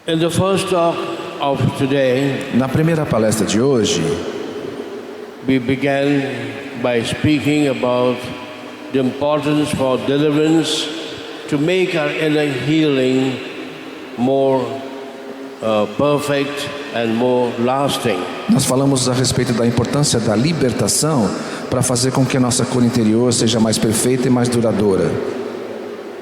In the first talk of today, Na primeira palestra de hoje, we began by speaking about the importance for deliverance to make our inner healing more perfect and more lasting. nós falamos a respeito da importância da libertação para fazer com que a nossa cura interior seja mais perfeita e mais duradoura.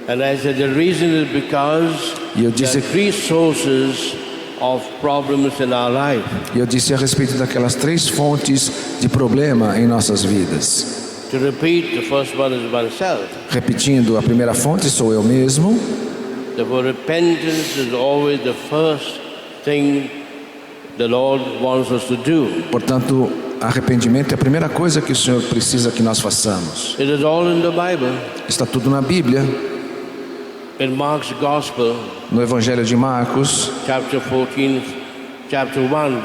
And I said the reason is because E eu there disse, are three sources of problems in our life. eu disse a respeito daquelas três fontes de problema em nossas vidas. To repeat, the first one is oneself. Repetindo, a primeira fonte sou eu mesmo. Therefore, repentance is always the first thing the Lord wants us to do. Portanto, arrependimento é a primeira coisa que o Senhor precisa que nós façamos. It is all in the Bible. Está tudo na Bíblia. In Mark's Gospel, No Evangelho de Marcos, chapter 1,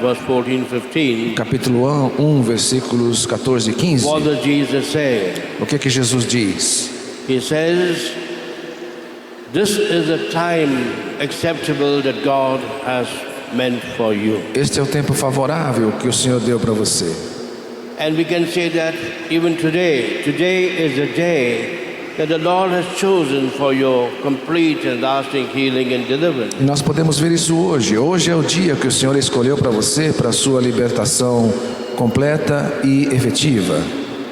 verse 14, 15, capítulo 1, versículos 14 e 15. what does Jesus say? O que Jesus diz? He says, this is a time acceptable that God has meant for you. Este é o tempo favorável que o Senhor deu para você. And we can say that even today. Today is the day that the Lord has chosen for your complete and lasting healing and deliverance. E nós podemos ver isso hoje. Hoje é o dia que o Senhor escolheu para você, para a sua libertação completa e efetiva.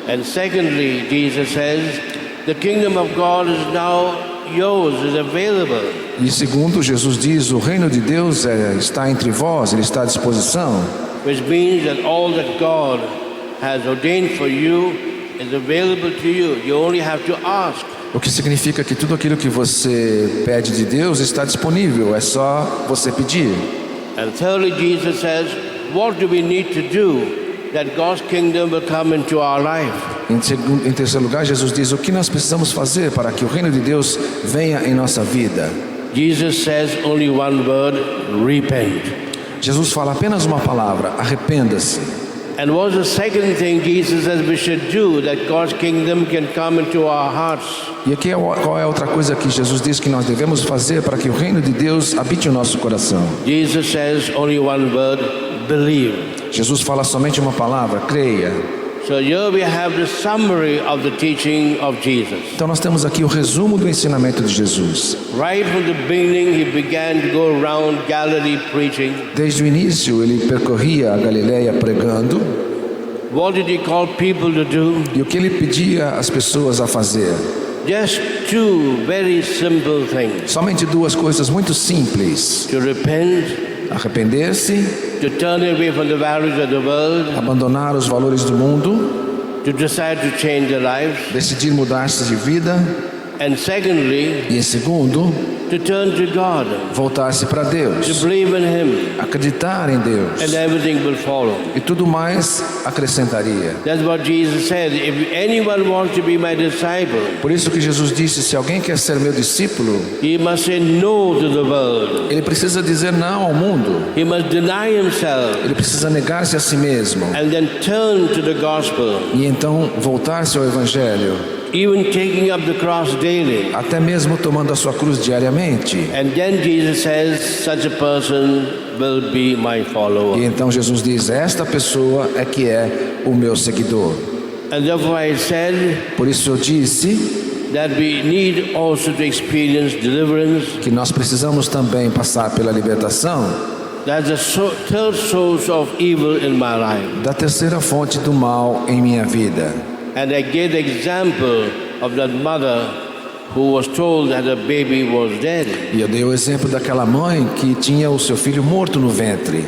And secondly, Jesus says, the kingdom of God is now yours, is available. E segundo, Jesus diz, o reino de Deus está entre vós, ele está à disposição. Which means that all that God has ordained for you is available to you. You only have to ask. O que significa que tudo aquilo que você pede de Deus está disponível, é só você pedir. And thirdly, Jesus says, what do we need to do that God's kingdom will come into our life? Em terceiro lugar, Jesus diz, o que nós precisamos fazer para que o reino de Deus venha em nossa vida? Jesus says only one word, repent. Jesus fala apenas uma palavra, arrependa-se. And what's the second thing Jesus says we should do that God's kingdom can come into our hearts? E aqui qual é a outra coisa que Jesus diz que nós devemos fazer para que o reino de Deus habite o nosso coração? Jesus says only one word, believe. Jesus fala somente uma palavra, creia. So here we have the summary of the teaching of Jesus. Então nós temos aqui o resumo do ensinamento de Jesus. Right from the beginning, he began to go around Galilee preaching. Desde o início ele percorria a Galileia pregando. What did he call people to do? E o que ele pedia às pessoas a fazer? Just two very simple things. Somente duas coisas muito simples. To repent, Arrepender-se, to turn away from the values of the world, abandonar os valores do mundo, to decide to change their lives. decidir mudar-se de vida. And secondly, E em segundo, to turn to God, voltar-se para to Deus, believe in Him, acreditar em Deus. and everything will follow. E tudo mais acrescentaria. That's what Jesus said. If anyone wants to be my disciple, Por isso que Jesus disse, se alguém quer ser meu discípulo, he must say no to the world. ele precisa dizer não ao mundo. He must deny himself Ele precisa negar-se a si mesmo. and then turn to the gospel, E então voltar-se ao Evangelho, even taking up the cross daily. até mesmo tomando a sua cruz diariamente. And then Jesus says, such a person will be my follower. E então Jesus diz, esta pessoa é que é o meu seguidor. And therefore I said Por isso eu disse that we need also to experience deliverance. que nós precisamos também passar pela libertação That's the third source of evil in my life. da terceira fonte do mal em minha vida. And I gave the example of that mother who was told that her baby was dead. E eu dei o exemplo daquela mãe que tinha o seu filho morto no ventre.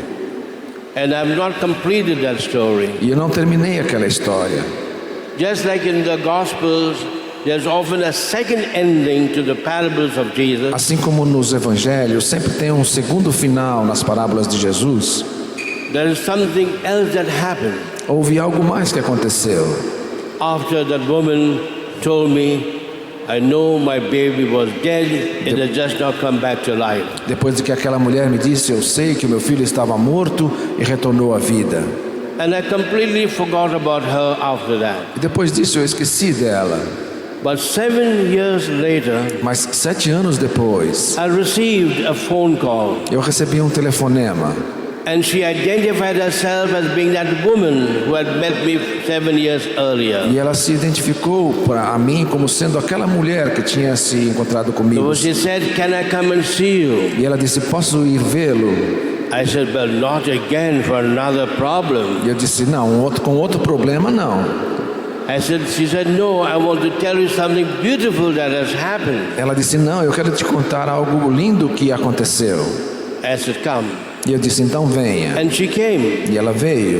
And I've not completed that story. E eu não terminei aquela história. Just like in the Gospels, there's often a second ending to the parables of Jesus. Assim como nos evangelhos, sempre tem um segundo final nas parábolas de Jesus. There is something else that happened. Houve algo mais que aconteceu. After that woman told me, I know my baby was dead, it has just not come back to life. Depois de que aquela mulher me disse, eu sei que o meu filho estava morto e retornou à vida. And I completely forgot about her after that. E depois disso eu esqueci dela. But 7 years later, Mas 7 anos depois, I received a phone call, eu recebi um telefonema. and she identified herself as being that woman who had met me 7 years earlier. E ela se identificou para mim como sendo aquela mulher que tinha se encontrado comigo. So she said, "Can I come and see you?" E ela disse, posso ir vê-lo? I said, "Well, not again for another problem." E eu disse, não, com outro problema não. She said, "No, I want to tell you something beautiful that has happened." Ela disse, não, eu quero te contar algo lindo que aconteceu. I said, "Come." E eu disse, então venha. And she came E ela veio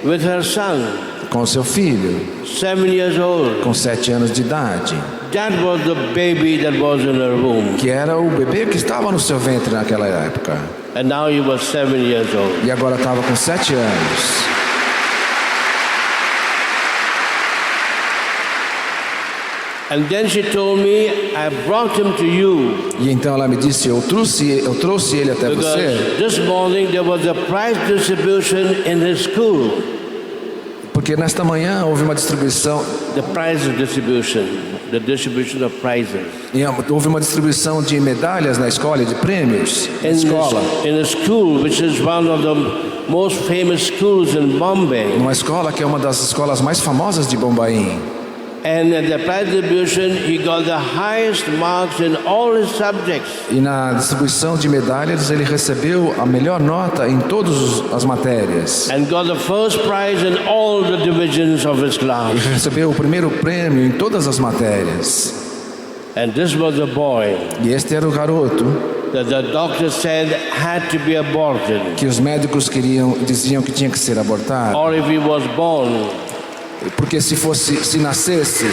with her son, com seu filho, 7 years old. com 7 anos de idade, That was the baby that was in her womb. que era o bebê que estava no seu ventre naquela época. And now he was 7 years old. E agora estava com 7 anos. And then she told me, "I brought him to you E então ela me disse, eu trouxe ele até você, because this morning there was a prize distribution in his school." porque nesta manhã houve uma distribuição, The prize distribution, the distribution of prizes. houve uma distribuição de medalhas na escola, de prêmios na escola. In a school which is one of the most famous schools in Bombay. Numa escola que é uma das escolas mais famosas de Bombaim. And at the prize distribution, he got the highest marks in all his subjects. E na distribuição de medalhas ele recebeu a melhor nota em todas as matérias. And got the first prize in all the divisions of his class. Ele recebeu o primeiro prêmio em todas as matérias. And this was a boy E este era o garoto that the doctor said had to be aborted. que os médicos diziam que tinha que ser abortado. Or if he was born, Porque se nascesse,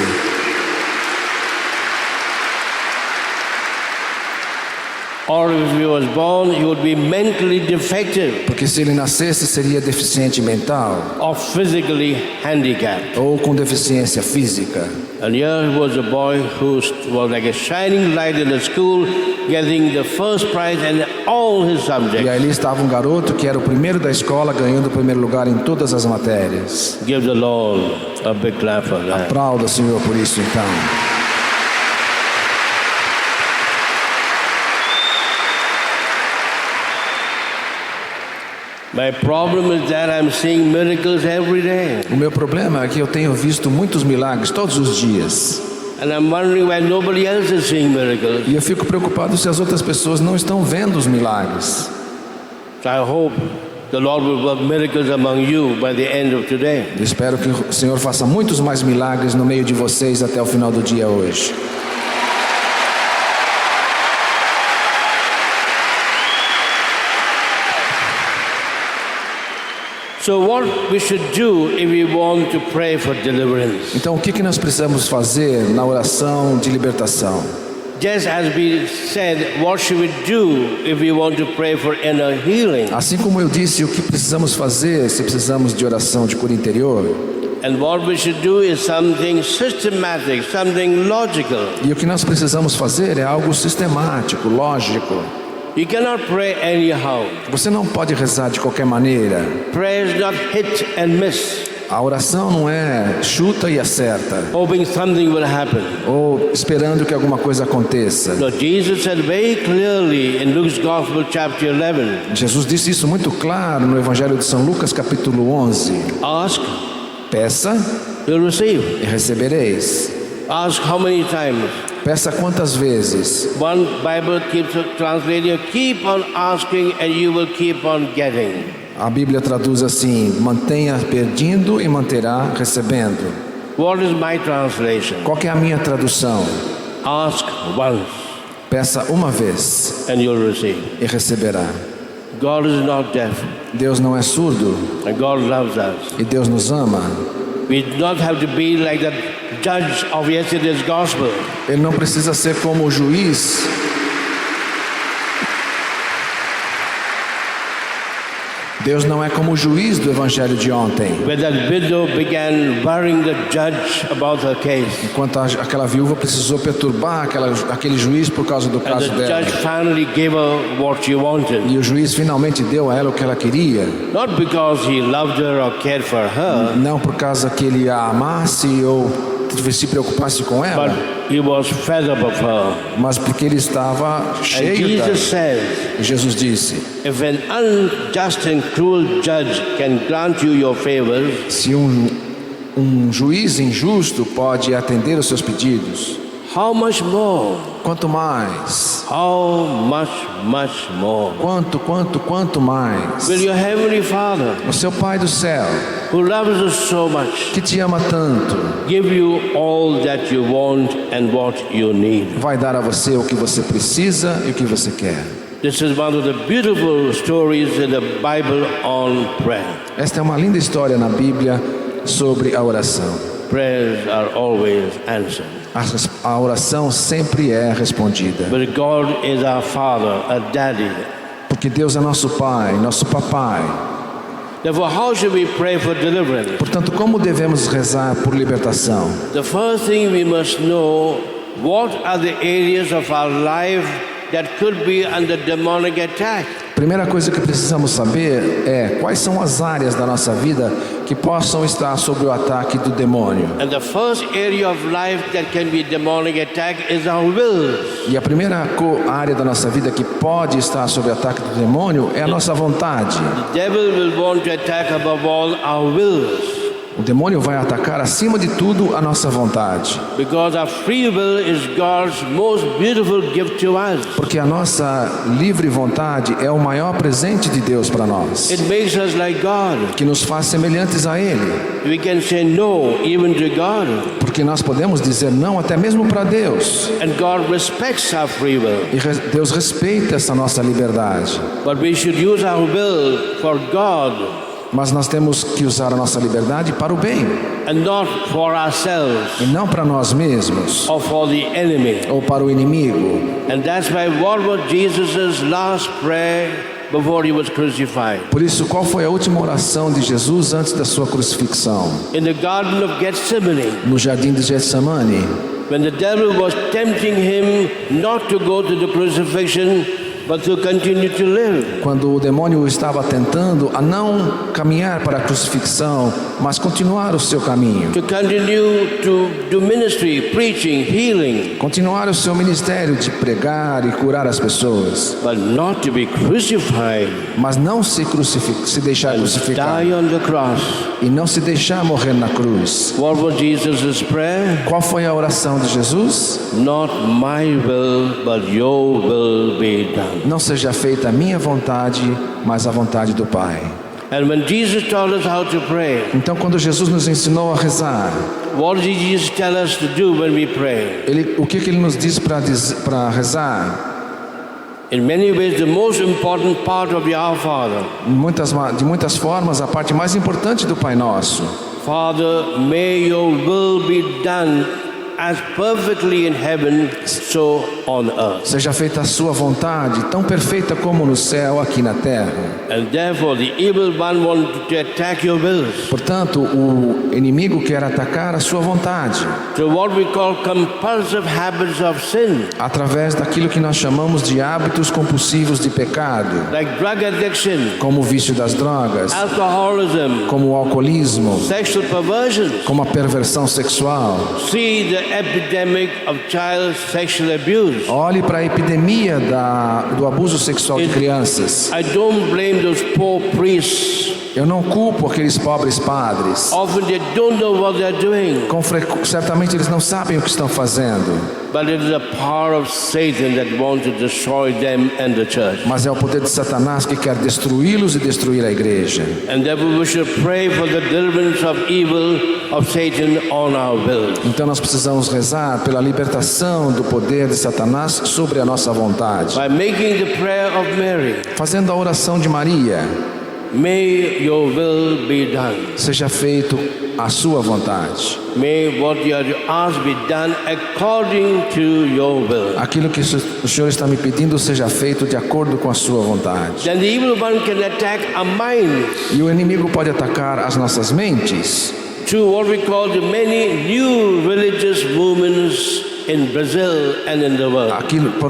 he would be mentally defective porque se ele nascesse seria deficiente mental or physically handicapped. ou com deficiência física. And here was a boy who was like a shining light in the school, getting the first prize in all his E subjects. ali estava um garoto que era o primeiro da escola, ganhando o primeiro lugar em todas as matérias. Give the Lord a big clap for that. Aplauda o Senhor por isso então. My problem is that I'm seeing miracles every day. O meu problema é que eu tenho visto muitos milagres todos os dias. And I'm wondering why nobody else is seeing miracles. E eu fico preocupado se as outras pessoas não estão vendo os milagres. So I hope the Lord will work miracles among you by the end of today. Eu espero que o Senhor faça muitos mais milagres no meio de vocês até o final do dia hoje. So what we should do if we want to pray for deliverance? Então o que nós precisamos fazer na oração de libertação? Just as we said, what should we do if we want to pray for inner healing? Assim como eu disse, o que precisamos fazer se precisamos de oração de cura interior? And what we should do is something systematic, something logical. E o que nós precisamos fazer é algo sistemático, lógico. You cannot pray anyhow. Você não pode rezar de qualquer maneira. Prayer is not hit and miss, A oração não é chuta e acerta, hoping something will happen. ou esperando que alguma coisa aconteça. No, Jesus said very clearly in Luke's Gospel chapter 11, Jesus disse isso muito claro no Evangelho de São Lucas, capítulo 11. ask, Peça you'll receive. e recebereis. Ask how many times? Peça quantas vezes? One Bible keeps translating, keep on asking and you will keep on getting. A Bíblia traduz assim: mantenha pedindo e manterá recebendo. What is my translation? Qual que é a minha tradução? Ask once Peça uma vez and you'll receive. e receberá. God is not deaf Deus não é surdo and God loves us. e Deus nos ama. We do not have to be like the judge of yesterday's gospel. Ele não precisa ser como o juiz. Deus não é como o juiz do evangelho de ontem. Where that widow began worrying the judge about her case. Enquanto aquela viúva precisou perturbar aquele juiz por causa do And caso the dela. judge finally gave her what she wanted. E o juiz finalmente deu a ela o que ela queria. Not because he loved her or cared for her, Não por causa que ele a amasse ou se preocupasse com ela, but he was fed up of her. mas porque ele estava And cheio Jesus dela. said, Jesus disse: if an unjust and cruel judge can grant you your favors, se um juiz injusto pode atender os seus pedidos, how much more? quanto mais? How much more? Quanto mais? Will your heavenly Father, O seu Pai do céu, who loves us so much, que te ama tanto, give you all that you want and what you need? vai dar a você o que você precisa e o que você quer. This is one of the beautiful stories in the Bible on prayer. Esta é uma linda história na Bíblia sobre a oração. Prayers are always answered. A oração sempre é respondida. But God is our Father, a daddy. Porque Deus é nosso Pai, nosso papai. Therefore, how should we pray for deliverance? Portanto, como devemos rezar por libertação? The first thing we must know, what are the areas of our life that could be under demonic attack? Primeira coisa que precisamos saber é quais são as áreas da nossa vida que possam estar sob o ataque do demônio. And the first area of life that can be demonic attack is our will. E a primeira área da nossa vida que pode estar sob o ataque do demônio é a nossa vontade. The devil will want to attack above all our wills. O demônio vai atacar acima de tudo a nossa vontade. Because our free will is God's most beautiful gift to us. Porque a nossa livre vontade é o maior presente de Deus para nós, It makes us like God. que nos faz semelhantes a Ele. We can say no even to God. Porque nós podemos dizer não até mesmo para Deus. And God respects our free will. E Deus respeita essa nossa liberdade. But we should use our will for God Mas nós temos que usar a nossa liberdade para o bem, and not for ourselves e não para nós mesmos or for the enemy. ou para o inimigo. And that's why what was Jesus' last prayer before he was crucified? Por isso, qual foi a última oração de Jesus antes da sua crucifixão? In the Garden of Gethsemane, No jardim de Getsemane, when the devil was tempting him not to go to the crucifixion, but to continue to live. quando o demônio estava tentando a não caminhar para a crucifixão, mas continuar o seu caminho, To continue to do ministry, preaching, healing, continuar o seu ministério de pregar e curar as pessoas, but not to be crucified, mas não se deixar crucificar die on the cross. e não se deixar morrer na cruz. What was Jesus' prayer? Qual foi a oração de Jesus? Not my will, but your will be done. Não seja feita a minha vontade, mas a vontade do Pai. And when Jesus taught us how to pray, Então, quando Jesus nos ensinou a rezar, what did Jesus tell us to do when we pray? o que ele nos diz para rezar? In many ways, the most important part of the Our Father. De muitas formas, a parte mais importante do Pai Nosso. Father, may your will be done as perfectly in heaven, so on earth. Seja feita a sua vontade, tão perfeita como no céu, aqui na terra. And therefore, the evil one wanted to attack your wills. Portanto, o inimigo quer atacar a sua vontade, So what we call compulsive habits of sin, através daquilo que nós chamamos de hábitos compulsivos de pecado, like drug addiction, como o vício das drogas, alcoholism, como o alcoolismo, sexual perversions. como a perversão sexual. See the epidemic of child sexual abuse. Olhe para a epidemia do abuso sexual de crianças. I don't blame those poor priests. Eu não culpo aqueles pobres padres. Often they don't know what they're doing. Certamente eles não sabem o que estão fazendo. But it is the power of Satan that wants to destroy them and the church. Mas é o poder de Satanás que quer destruí-los e destruir a igreja. And therefore we should pray for the deliverance of evil of Satan on our will. Então nós precisamos rezar pela libertação do poder de Satanás sobre a nossa vontade. By making the prayer of Mary, Fazendo a oração de Maria, may your will be done. seja feito a sua vontade. May what you are to ask be done according to your will. Aquilo que o Senhor está me pedindo seja feito de acordo com a sua vontade. Then the evil one can attack our minds E o inimigo pode atacar as nossas mentes through what we call the many new religious movements in Brazil and in the world.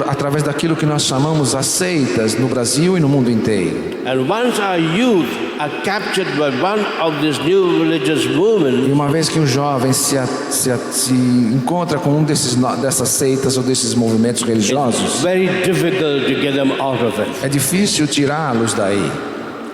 através daquilo que nós chamamos as seitas no Brasil e no mundo inteiro. And once our youth are captured by one of these new religious E movements, uma vez que um jovem se encontra com dessas seitas ou desses movimentos religiosos, very difficult to get them out of it. é difícil tirá-los daí.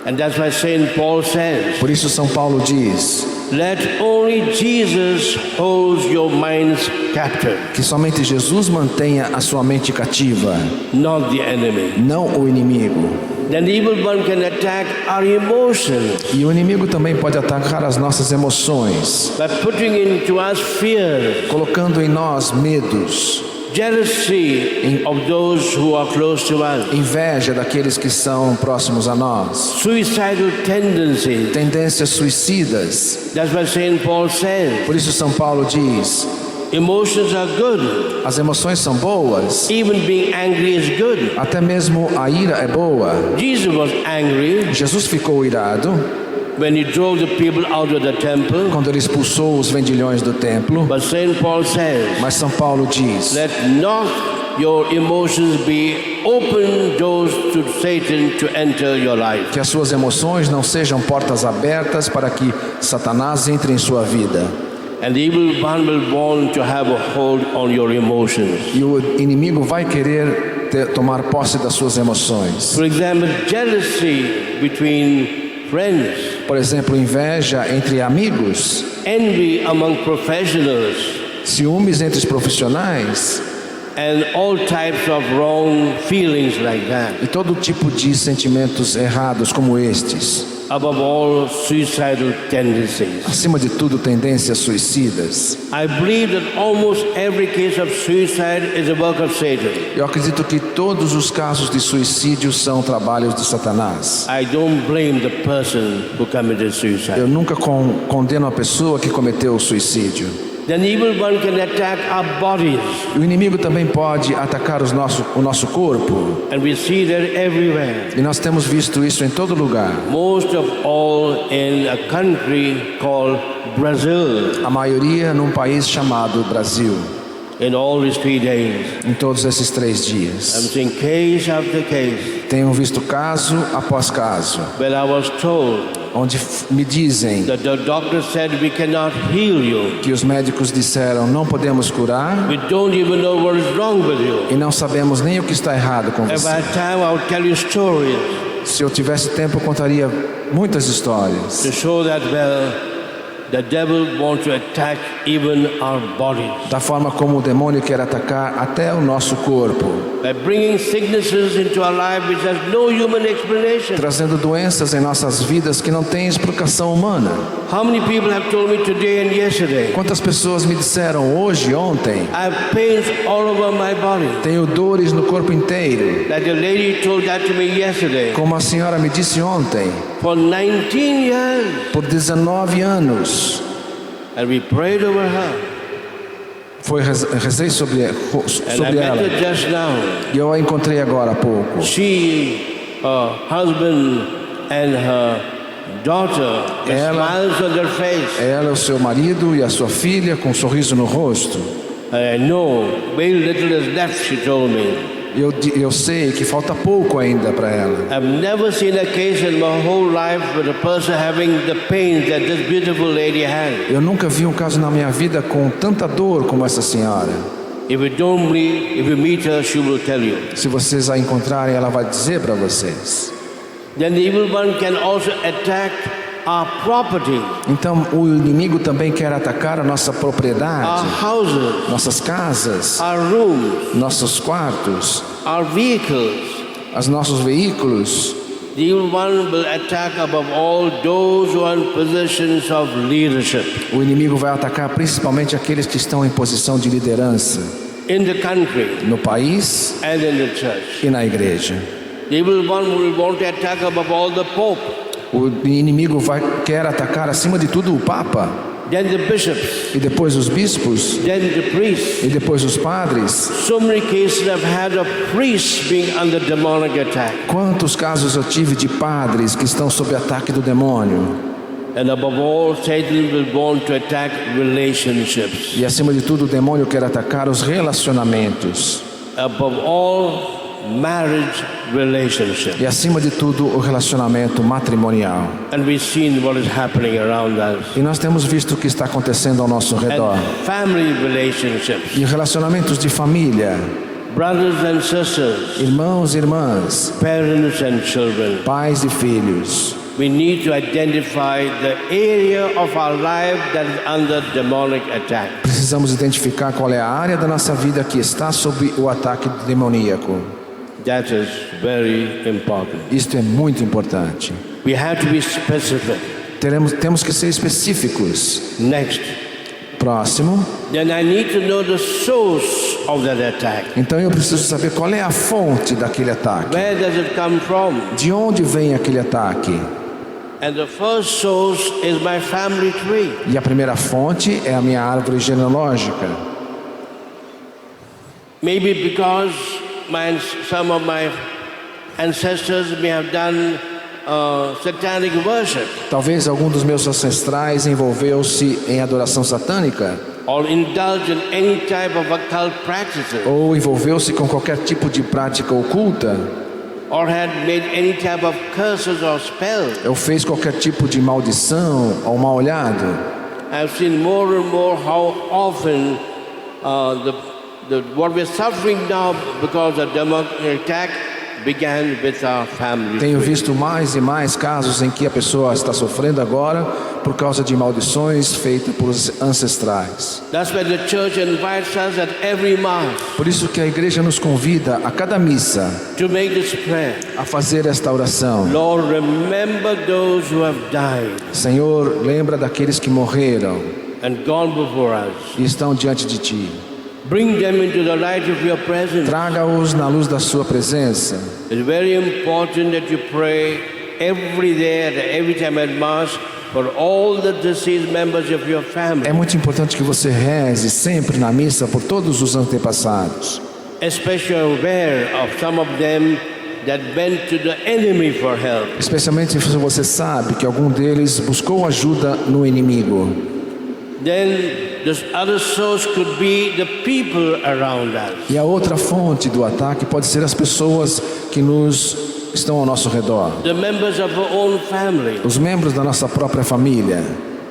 And that's why St. Paul says, Por isso São Paulo diz let only Jesus hold your minds captive, que somente Jesus mantenha a sua mente cativa, not the enemy. não o inimigo. Then the evil one can attack our emotions E o inimigo também pode atacar as nossas emoções, by putting into us fear, colocando em nós medos, jealousy of those who are close to us, inveja daqueles que são próximos a nós, suicidal tendencies. tendências suicidas. That's what St. Paul says. Por isso São Paulo diz: Emotions are good. as emoções são boas, Even being angry is good. até mesmo a ira é boa. Jesus was angry Jesus ficou irado when he drove the people out of the temple. quando ele expulsou os vendilhões do templo, But St. Paul says, mas São Paulo diz: let not your emotions be open doors to Satan to enter your life. que as suas emoções não sejam portas abertas para que Satanás entre em sua vida. And the evil one will want to have a hold on your emotions. E o inimigo vai querer tomar posse das suas emoções. For example, jealousy between friends, Por exemplo, inveja entre amigos, envy among professionals, ciúmes entre os profissionais and all types of wrong feelings like that. e todo tipo de sentimentos errados como estes. Above all, suicidal tendencies. Acima de tudo, tendências suicidas. I believe that almost every case of suicide is a work of Satan. Eu acredito que todos os casos de suicídio são trabalhos de Satanás. I don't blame the person who committed Eu suicide. nunca condeno a pessoa que cometeu o suicídio. The evil one can attack our bodies, O inimigo também pode atacar o nosso corpo. and we see that everywhere. E nós temos visto isso em todo lugar. Most of all in a country called Brazil. A maioria num país chamado Brasil. In all these 3 days, Em todos esses 3 I'm dias. seeing case after case Tenho visto caso após caso, where I was told onde me dizem that the doctor said we cannot heal you. que os médicos disseram não podemos curar We don't even know what is wrong with you. e não sabemos nem o que está errado com If você. I had time, I would tell you stories Se eu tivesse tempo, eu contaria muitas histórias to show that, well, the devil wants to attack even our bodies da forma como o demônio quer atacar até o nosso corpo, by bringing sicknesses into our life which has no human explanation. trazendo doenças em nossas vidas que não têm explicação humana. How many people have told me today and yesterday? Quantas pessoas me disseram hoje, ontem, I have pains all over my body. tenho dores no corpo inteiro, That the lady told that to me yesterday. como a senhora me disse ontem, For 19 years, por 19 anos. and we prayed over her. Rezei sobre And I sobre met ela. her just now. E eu a encontrei agora há pouco. She, her husband, and her daughter, the Ela- smiles on their face. Ela, o seu marido e a sua filha com um sorriso no rosto. I know very little is left, she told me. Eu sei que falta pouco ainda para ela. I've never seen a case in my whole life with a person having the pain that this beautiful lady had. Eu nunca vi um caso na minha vida com tanta dor como essa senhora. If you don't believe, if you meet her, she will tell you. Se vocês a encontrarem, ela vai dizer para vocês. Then the evil one can also attack our property, Então, o inimigo também quer atacar a nossa our propriedade, houses, nossas casas, our rooms, nossos quartos, our vehicles. os nossos veículos. The evil one will attack above all those who are in positions of leadership O inimigo vai atacar principalmente aqueles que estão em posição de liderança in the country no país and in the church. e na igreja. The evil one will want to attack above all the Pope, O inimigo quer atacar acima de tudo o Papa, then the bishops, e depois os bispos, then the priests. e depois os padres. So many cases I've had of priests being under demonic attack. Quantos casos eu tive de padres que estão sob ataque do demônio? And above all, Satan will want to attack relationships. E acima de tudo, o demônio quer atacar os relacionamentos. Above all, marriage relationship. E acima de tudo, o relacionamento matrimonial. And we've seen what is happening around us. E nós temos visto o que está acontecendo ao nosso redor. And family relationships. E relacionamentos de família, Brothers and sisters. irmãos e irmãs, Parents and children. pais e filhos. We need to identify the area of our life that is under demonic attack. Precisamos identificar qual é a área da nossa vida que está sob o ataque demoníaco. That is very important. Isto é muito importante. We have to be specific. Temos que ser específicos. Next. Próximo. Then I need to know the source of that attack. Então eu preciso saber qual é a fonte daquele ataque. Where does it come from? De onde vem aquele ataque? And the first source is my family tree. E a primeira fonte é a minha árvore genealógica. Maybe because some of my ancestors may have done satanic worship. Talvez algum dos meus ancestrais envolveu-se em adoração satânica. Or indulge in any type of occult practices. Ou envolveu-se com qualquer tipo de prática oculta. Or had made any type of curses or spells. Ou fez qualquer tipo de maldição ou mal olhado. I've seen more and more how often what we're suffering now because of demonic attack began with our family. Tenho visto mais e mais casos em que a pessoa está sofrendo agora por causa de maldições feitas por ancestrais. That's why the church invites us at every mass. Por isso que a igreja nos convida a cada missa To make this prayer. a fazer esta oração. Lord, remember those who have died. Senhor, lembra daqueles que morreram And gone before us. e estão diante de Ti. Bring them into the light of your presence. Traga-os na luz da Sua presença. It's very important that you pray every day, every time at Mass, for all the deceased members of your family. É muito importante que você reze sempre na missa por todos os antepassados. Especially aware of some of them that went to the enemy for help. Especialmente se você sabe que algum deles buscou ajuda no inimigo. Then this other source could be the people around us. E a outra fonte do ataque pode ser as pessoas que estão ao nosso redor. The members of our own family. Os membros da nossa própria família.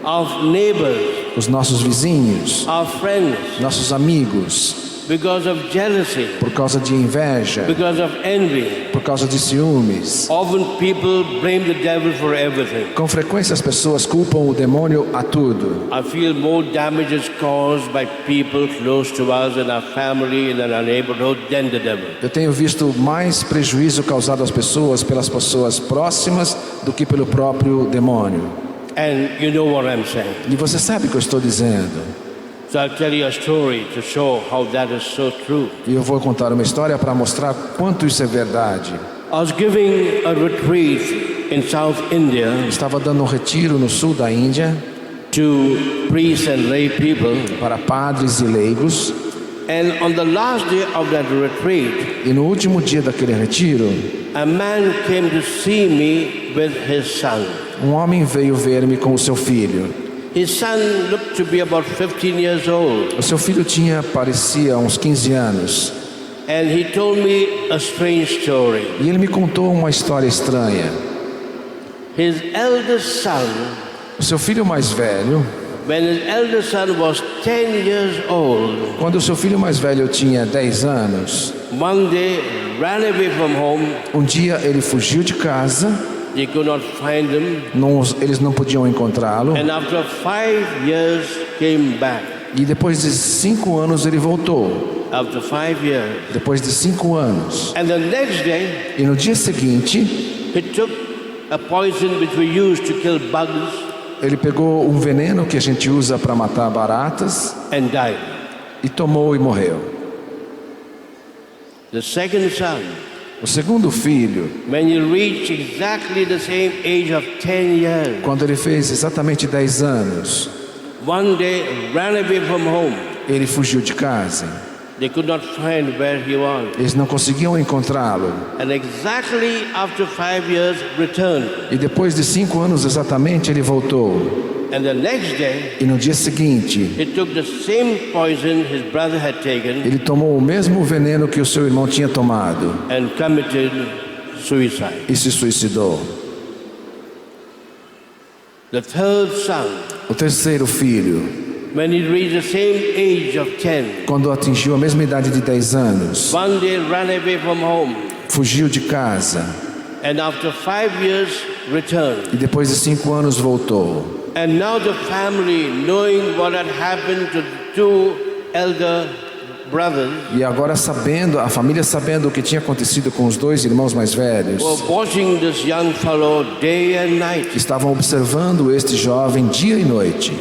Of neighbors. Os nossos vizinhos. Our friends. Nossos amigos. Because of jealousy. Por causa de inveja. Because of envy. Por causa de ciúmes. Often people blame the devil for everything. Com frequência as pessoas culpam o demônio a tudo. I feel more damage is caused by people close to us in our family and in our neighborhood than the devil. Eu tenho visto mais prejuízo causado às pessoas pelas pessoas próximas do que pelo próprio demônio. And you know what I'm saying. E você sabe o que eu estou dizendo. So I'll tell you a story to show how that is so true. E eu vou contar uma história para mostrar quanto isso é verdade. I was giving a retreat in South India. Estava dando um retiro no sul da Índia. To priests and lay people. Para padres e leigos. And on the last day of that retreat. E no último dia daquele retiro. A man came to see me with his son. Um homem veio ver-me com o seu filho. His son looked to be about 15 years old. O seu filho parecia uns 15 anos. And he told me a strange story. E ele me contou uma história estranha. His eldest son, o seu filho mais velho, when his eldest son was 10 years old, quando o seu filho mais velho tinha 10 anos, one day ran away from home. Um dia ele fugiu de casa. They could not find him. Eles não podiam encontrá-lo. And after 5 years came back. E depois de 5 anos ele voltou. After 5 years. Depois de 5 anos. And the next day, e no dia seguinte, he took a poison which we use to kill bugs. Ele pegou um veneno que a gente usa para matar baratas. And died. E tomou e morreu. The second son. O segundo filho, when he reached exactly the same age of 10 years, quando ele fez exatamente 10 anos, one day ran away from home. Ele fugiu de casa. They could not find where he was. Eles não conseguiam encontrá-lo. And exactly after 5 years, returned. E depois de 5 anos exatamente, ele voltou. And the next day, E no dia seguinte, he took the same poison his brother had taken ele tomou o mesmo veneno que o seu irmão tinha tomado and committed suicide. e se suicidou. The third son, O terceiro filho, when he reached the same age of 10, quando atingiu a mesma idade de 10 anos, one day ran away from home, fugiu de casa and after 5 years returned. e depois de 5 anos voltou. And now the family, knowing what had happened to the two elder brothers, E agora a família sabendo o que tinha acontecido com os 2 irmãos mais velhos, were watching this young fellow day and night. estavam observando este jovem dia e noite.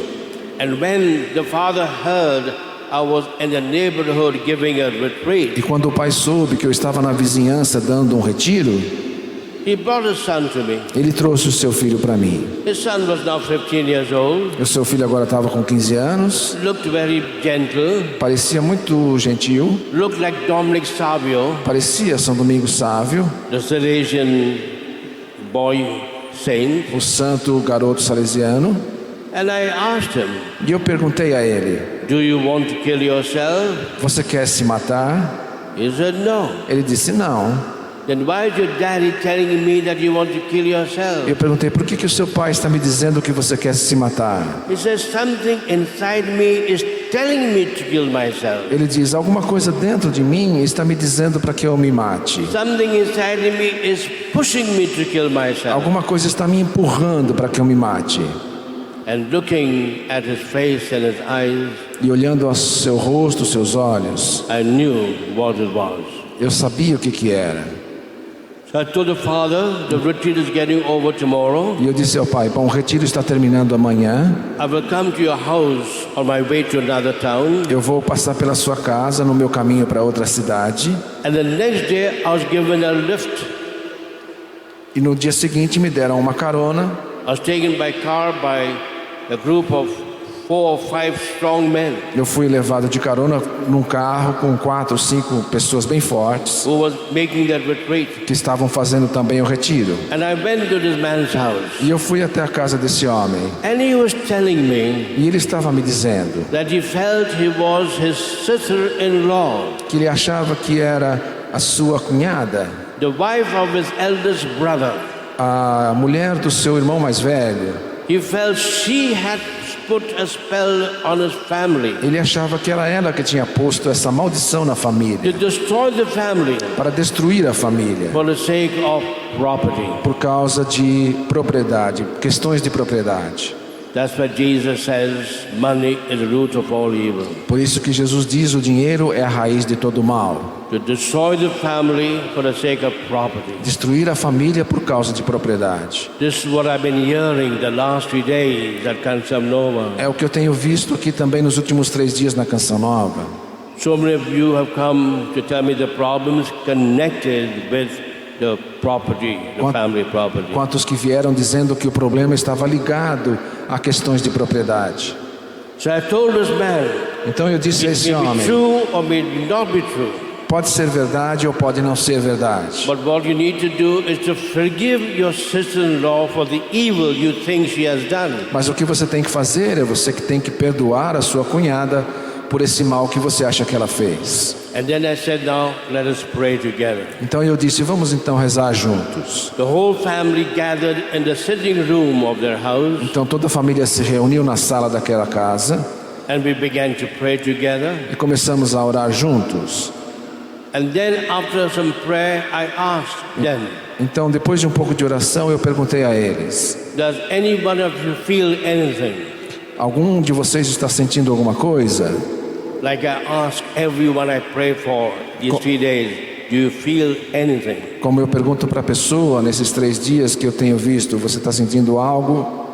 And when the father heard I was in the neighborhood giving a E retreat, quando o pai soube que eu estava na vizinhança dando um retiro, he brought his son to me. ele trouxe o seu filho para mim. His son was now 15 years old, O seu filho agora estava com 15 anos, looked very gentle, parecia muito gentil, looked like Dominic Savio, parecia São Domingos Sávio, the Salesian boy saint. o santo garoto salesiano. And I asked him, E eu perguntei a ele: do you want to kill yourself? você quer se matar? He said, no. Ele disse não. Then why is your daddy telling me that you want to kill yourself? Eu perguntei: por que o seu pai está me dizendo que você quer se matar? He says, something inside me is telling me to kill myself. Ele diz: alguma coisa dentro de mim está me dizendo para que eu me mate. Something inside me is pushing me to kill myself. Alguma coisa está me empurrando para que eu me mate. And looking at his face and his eyes, E olhando ao seu rosto, seus olhos, I knew what it was. eu sabia o que era. So I told the father, the retreat is getting over tomorrow. E eu disse ao pai: bom, o retiro está terminando amanhã. I will come to your house on my way to another town. Eu vou passar pela sua casa no meu caminho para outra cidade. And the next day I was given a lift. E no dia seguinte me deram uma carona. I was taken by car by a group of 4 or 5 strong men Eu fui levado de carona num carro com 4 ou 5 pessoas bem fortes who was making that retreat. que estavam fazendo também o retiro. And I went to this man's house. E eu fui até a casa desse homem. And he was telling me E ele estava me dizendo that he felt he was his sister-in-law, que ele achava que era a sua cunhada, the wife of his eldest brother. a mulher do seu irmão mais velho. He felt she had put a spell on his family Ele achava que era ela que tinha posto essa maldição na to família, destroy the family para destruir a família, for the sake of property. por causa de propriedade, questões de propriedade. That's why Jesus says money is the root of all evil. Por isso que Jesus diz: o dinheiro é a raiz de todo mal. To destroy the family for the sake of property. Destruir a família por causa de propriedade. This is what I've been hearing the last 3 days at Canção Nova. É o que eu tenho visto aqui também nos últimos 3 dias na Canção Nova. So many of you have come to tell me the problems connected with the property, the family property. Quantos que vieram dizendo que o problema estava ligado a questões de propriedade. So I told this man, Então eu disse a it esse may be homem: true or may not be true. pode ser verdade ou pode não ser verdade. But what you need to do is to forgive your sister-in-law for the evil you think she has done. Mas o que você tem que fazer é você que tem que perdoar a sua cunhada por esse mal que você acha que ela fez. And then I said, now let us pray together. Então eu disse: vamos então rezar juntos. The whole family gathered in the sitting room of their house, Então toda a família se reuniu na sala daquela casa and we began to pray together. e começamos a orar juntos. And then after some prayer, I asked them, Então, depois de um pouco de oração, eu perguntei a eles: does any one of you feel anything? algum de vocês está sentindo alguma coisa? Like I ask everyone I pray for these 3 days, do you feel anything? Como eu pergunto para a pessoa nesses 3 dias que eu tenho visto: você está sentindo algo?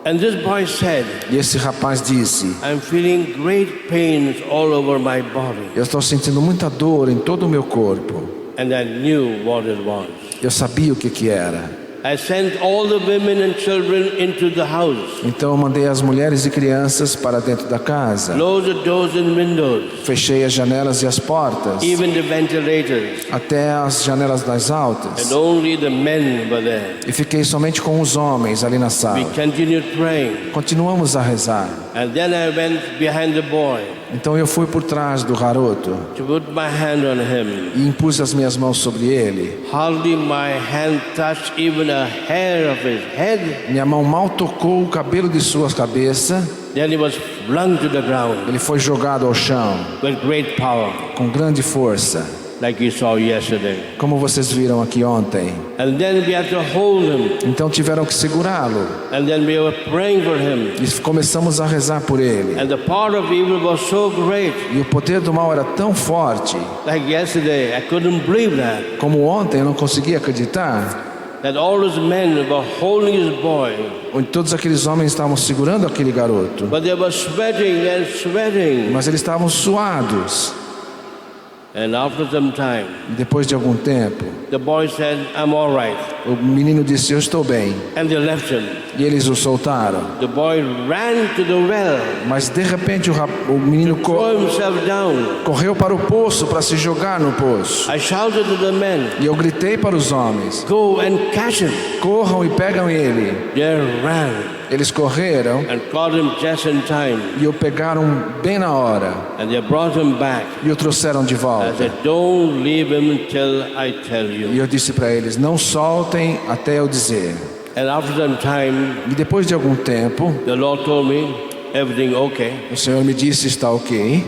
And this boy said, E esse rapaz disse: I'm feeling great pains all over my body. eu estou sentindo muita dor em todo o meu corpo. And I knew what it was. Eu sabia o que era. I sent all the women and children into the house. Então eu mandei as mulheres e crianças para dentro da casa. Closed the doors and windows, Fechei as janelas e as portas, even the ventilators, até as janelas das altas. and only the men were there. E fiquei somente com os homens ali na We sala. continued praying, Continuamos a rezar. and then I went behind the boy Então eu fui por trás do garoto to put my hand on him. e impus as minhas mãos sobre ele. Hardly my hand touched even a hair of his head. Minha mão mal tocou o cabelo de sua cabeça. Then he was flung to the ground Ele foi jogado ao chão with great power, com grande força, like you saw yesterday. como vocês viram aqui ontem. And then we had to hold him, Então tiveram que segurá-lo and then we were praying for him. e começamos a rezar por ele. And the power of evil was so great, E o poder do mal era tão forte, like yesterday, I couldn't believe that. como ontem eu não conseguia acreditar, That all those men were holding his boy, onde todos aqueles homens estavam segurando aquele garoto, but they were sweating and sweating. mas eles estavam suados. And after some time, E depois de algum tempo, the boy said, "I'm all right." o menino disse: eu estou bem. And they left him. E eles o soltaram. The boy ran to the well, Mas de repente o menino threw himself down. correu para o poço para se jogar no poço. I shouted to the men, E eu gritei para os homens: "Go and catch him." corram e pegam ele. They ran Eles correram and caught him just in time. e o pegaram bem na hora And they brought him back. e o trouxeram de I volta. said, "Don't leave him until I tell E you." eu disse para eles: não soltem até eu dizer. And after some time, E depois de algum tempo, the Lord told me, "Everything okay." o Senhor me disse: está ok.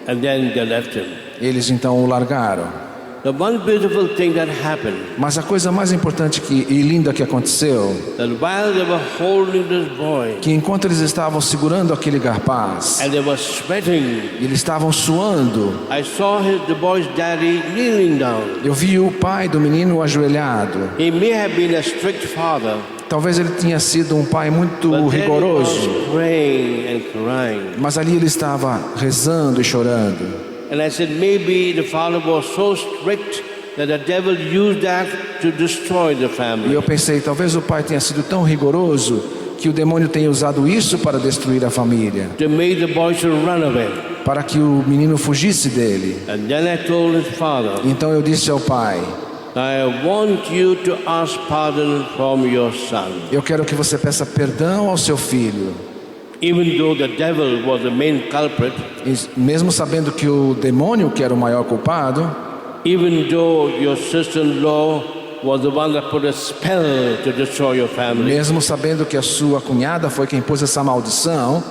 And then they left him. Eles então o largaram. The one beautiful thing that happened, Mas a coisa mais importante e linda que aconteceu, that while they were holding this boy, que enquanto eles estavam segurando aquele rapaz, and they were sweating, eles estavam suando, I saw the boy's daddy kneeling down. eu vi o pai do menino ajoelhado. He may have been a strict father, Talvez ele tenha sido um pai muito but there he was rigoroso, praying and crying. mas ali ele estava rezando e chorando. And I said, maybe the father was so strict that the devil used that to destroy the E family. eu pensei, talvez o pai tenha sido tão rigoroso que o demônio tenha usado isso para destruir a família, To make the boy to run away. para que o menino fugisse dele. And then I told his father, Então eu disse ao pai: I want you to ask pardon from your son. eu quero que você peça perdão ao seu filho. Even though the devil was the main culprit, E mesmo sabendo que o demônio que era o maior culpado, even though your sister-in-law was the one that put a spell to destroy your family, mesmo sabendo que a sua cunhada foi quem pôs essa maldição,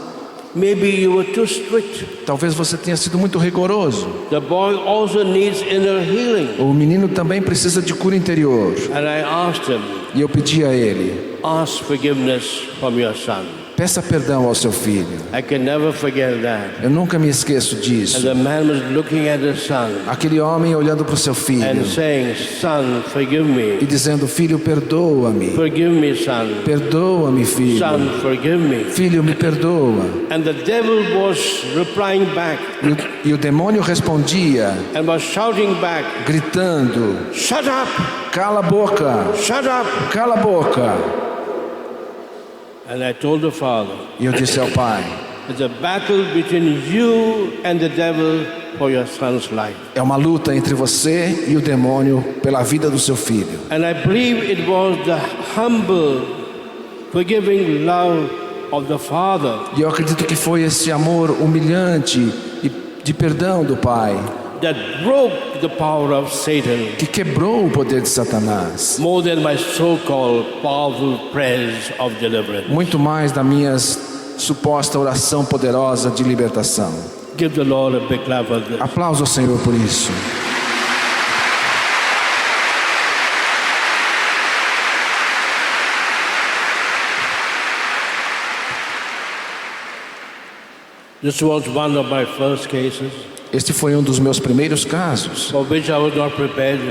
maybe you were too strict. talvez você tenha sido muito rigoroso. The boy also needs inner healing. O menino também precisa de cura interior. And I asked him, E eu pedi a ele: ask forgiveness from your son. peça perdão ao seu filho. I can never forget that. Eu nunca me esqueço And disso. the man was looking at his son Aquele homem olhando para o seu and filho saying, son, forgive e me. dizendo: filho, perdoa-me. Forgive me, son. Perdoa-me, filho. Son, forgive me. Filho, me perdoa. And the devil was replying back E o demônio respondia, and was shouting back, gritando: shut up, cala a boca, shut up. cala a boca. And I told the father, E eu disse ao pai: it's a battle between you and the devil for your son's life. é uma luta entre você e o demônio pela vida do seu filho. And I believe it was the humble, forgiving love of the father E eu acredito que foi esse amor humilhante e de perdão do pai that broke the power of Satan que quebrou o poder de Satanás, more than my so-called powerful prayers of deliverance. muito mais da minha suposta oração poderosa de libertação. Give the Lord a big clap for this. Aplauso ao Senhor por isso. This was one of my first cases Este foi um dos meus primeiros casos, for which I was not prepared.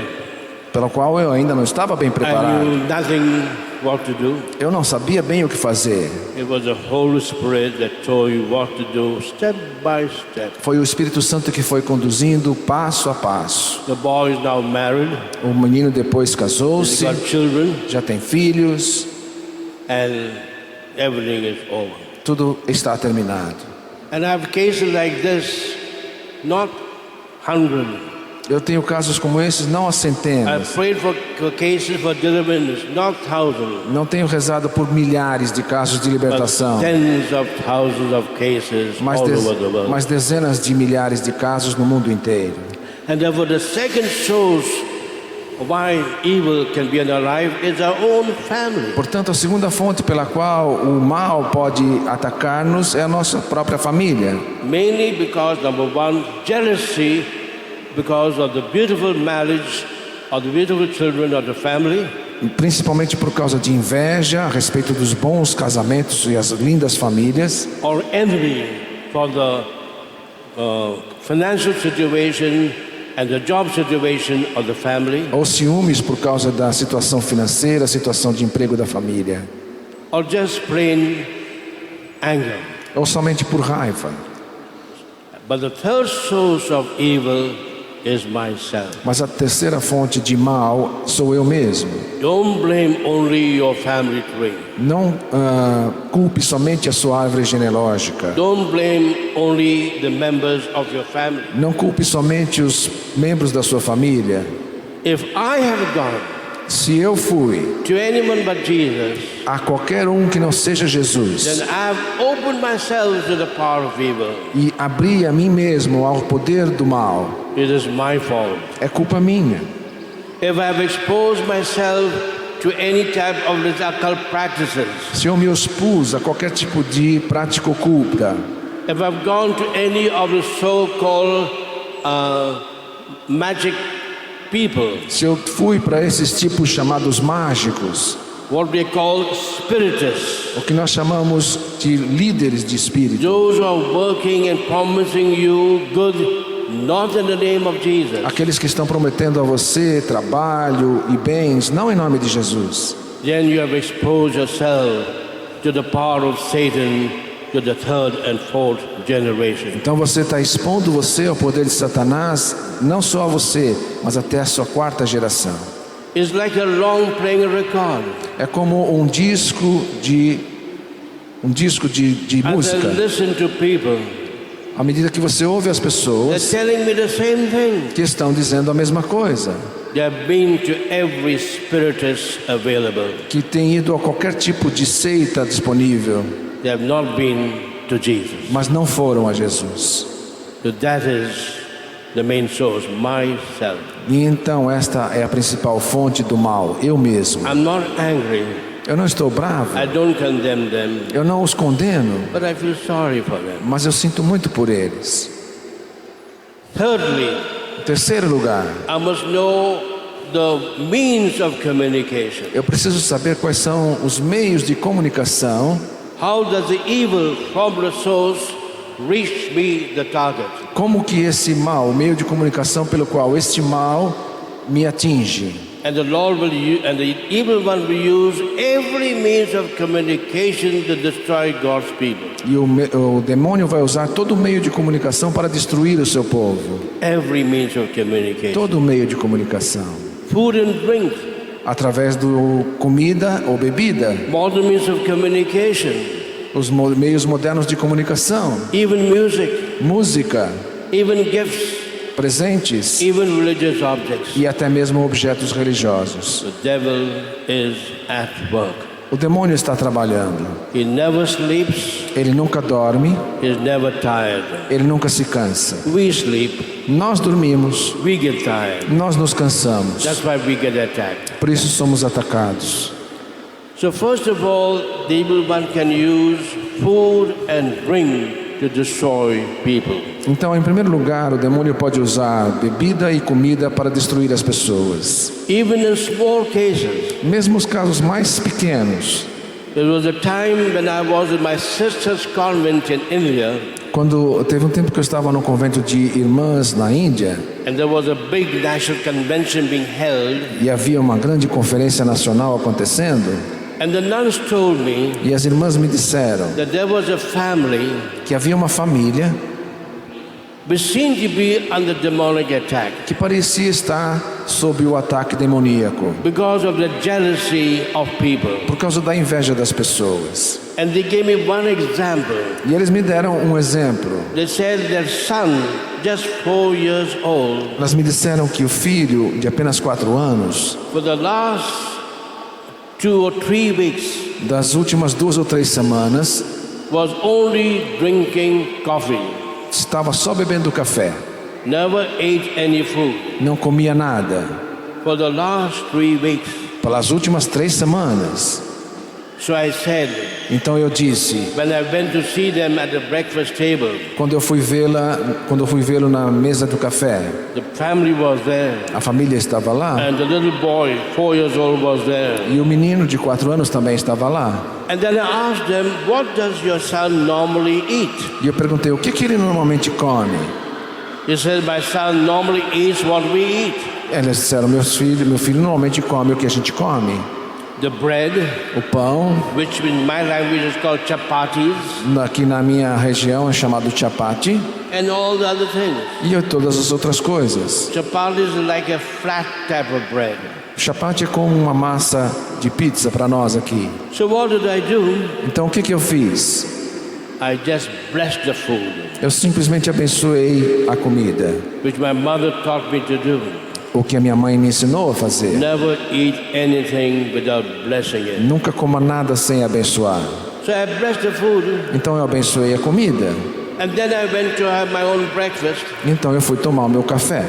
pelo qual eu ainda não estava bem I preparado. knew nothing what to do. Eu não sabia bem o que fazer. It was the Holy Spirit that told you what to do, step by step. Foi o Espírito Santo que foi conduzindo passo a passo. The boy is now married. O menino depois He's casou-se, got children, já tem filhos, and everything is over. tudo está terminado. And I have cases like this, not hundreds. Eu tenho casos como esses, não há I've centenas. prayed for cases for deliverance, not thousands, Não tenho rezado por milhares de casos de but libertação, tens of thousands of cases mas, all over the world. mas dezenas de milhares de casos no mundo inteiro. And therefore the second source why evil can be in our life is our own family. Portanto, a segunda fonte pela qual o mal pode atacar-nos é a nossa própria família. Mainly because, number one, jealousy because of the beautiful marriage of the beautiful children of the family. Principalmente por causa de inveja a respeito dos bons casamentos e as lindas famílias, Or envy for the financial situation and the job situation of the family. ou ciúmes por causa da situação financeira, situação de emprego da família, Or just plain anger. ou somente por raiva. But the third source of evil is myself. Mas a terceira fonte de mal sou eu mesmo. Don't blame only your family tree. Não culpe somente a sua árvore genealógica. Don't blame only the members of your family. Não culpe somente os membros da sua família. If I have gone Se eu fui to anyone but Jesus, a qualquer um que não seja then Jesus I've opened myself to the power of evil. e abri a mim mesmo ao poder do mal, It is my fault. é culpa minha. If I've exposed myself to any type of these occult practices, Se eu me expus a qualquer tipo de prática oculta, if I've gone to any of the so-called magic people, se eu fui para esses tipos chamados mágicos, what we call spiritists, o que nós chamamos de líderes de espírito, those who are working and promising you good, not in the name of Jesus, aqueles que estão prometendo a você trabalho e bens, não em nome de Jesus, then you have exposed yourself to the power of Satan, to the third and fourth generation. então você está expondo você ao poder de Satanás, não só a você, mas até a sua quarta geração. It's like a long playing record. É como um disco de As I música. listen to people, À medida que você ouve as they're pessoas telling me the same thing. que estão dizendo a mesma coisa, They have been to every spiritist available. que têm ido a qualquer tipo de seita disponível, They have not been to Jesus. mas não foram a Jesus. So that is the main source, myself. E então esta é a principal fonte do mal, eu mesmo. I'm not angry. Eu não estou bravo, I don't condemn them, eu não os condeno, but I feel sorry for them. mas eu sinto muito por eles. Thirdly, Em terceiro lugar, I must know the means of communication. eu preciso saber quais são os meios de comunicação. How does the evil from the source reach me, the target? Como que esse mal, o meio de comunicação pelo qual este mal me atinge? And the Lord will use, and the evil one will use every means of communication to destroy God's people. E o demônio vai usar todo o meio de comunicação para destruir o seu povo. Every means of communication. Todo o meio de comunicação. Food and drink, Através do comida ou bebida. modern means of communication, Os meios modernos de comunicação. even music, Música, even gifts, presentes even religious objects. e até mesmo objetos religiosos. The devil is at work. O demônio está trabalhando. He never sleeps, Ele nunca dorme, he's never tired. ele nunca se cansa. We sleep, Nós dormimos, we get tired. nós nos cansamos. That's why we get attacked. Por isso somos atacados. So first of all, the evil one can use food and drink to destroy people. Então, em primeiro lugar, o demônio pode usar bebida e comida para destruir as pessoas. Even in small cases. Mesmo os casos mais pequenos. There was a time when I was in my sister's convent in India, Quando teve um tempo que eu estava no convento de irmãs na Índia and there was a big national convention being held, e havia uma grande conferência nacional acontecendo, And the nuns told me E as irmãs me disseram that there was a family que havia uma família which seemed to be under demonic attack que parecia estar sob o ataque demoníaco because of the jealousy of people. por causa da inveja das pessoas. And they gave me one example. E eles me deram um exemplo. They said their son, just 4 years old, Elas me disseram que o filho de apenas 4 anos, for the last 2 or 3 weeks, das últimas 2 ou 3 semanas, was only drinking coffee, estava só bebendo café, never ate any food. não comia nada. For the last 3 weeks. Pelas últimas 3 semanas. So I said, Então eu disse, when I went to see them at the breakfast table, quando eu fui vê-lo na mesa do café, the family was there, a família estava lá and the little boy, 4 years old, was there. e o menino de 4 anos também estava lá. And then I asked them, what does your son normally eat? E eu perguntei, o que ele normalmente come? He said, my son normally eats what we eat. Eles disseram, meu filho normalmente come o que a gente come. The bread, O pão, which in my language is called chapatis, aqui na minha região é chamado chapati, and all the other things. e todas as outras coisas. Chapatis is like a flat type of bread. Chapati é como uma massa de pizza para nós aqui. So what did I do? Então o que eu fiz? I just blessed the food, Eu simplesmente abençoei a comida. which my mother taught me to do. O que a minha mãe me ensinou a fazer. Never eat anything without blessing it. Nunca coma nada sem abençoar. So I blessed the food, Então eu abençoei a comida. and then I went to have my own breakfast. Então eu fui tomar o meu café.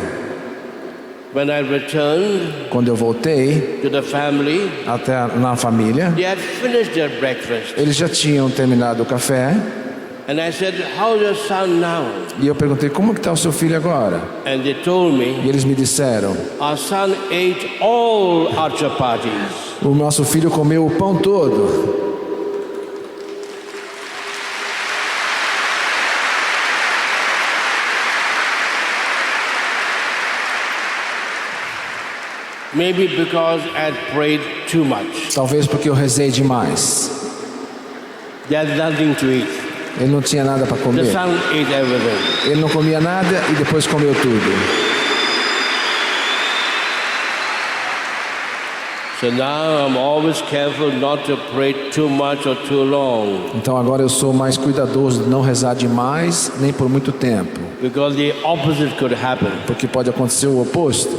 When I returned Quando eu voltei to the family, até na família, they had finished their breakfast. eles já tinham terminado o café. And I said, how's your son now? E eu perguntei, como que está o seu filho agora? And they told E me, eles me disseram, our son ate all our chapatis. o nosso filho comeu o pão todo. Maybe because I prayed too much. Talvez porque eu rezei demais. They had nothing to eat. Ele não tinha nada para The comer. son ate everything. Ele não comia nada e depois comeu tudo. So now I'm always careful not to pray too much or too long, Então agora eu sou mais cuidadoso de não rezar demais nem por muito tempo, because the opposite could happen. porque pode acontecer o oposto.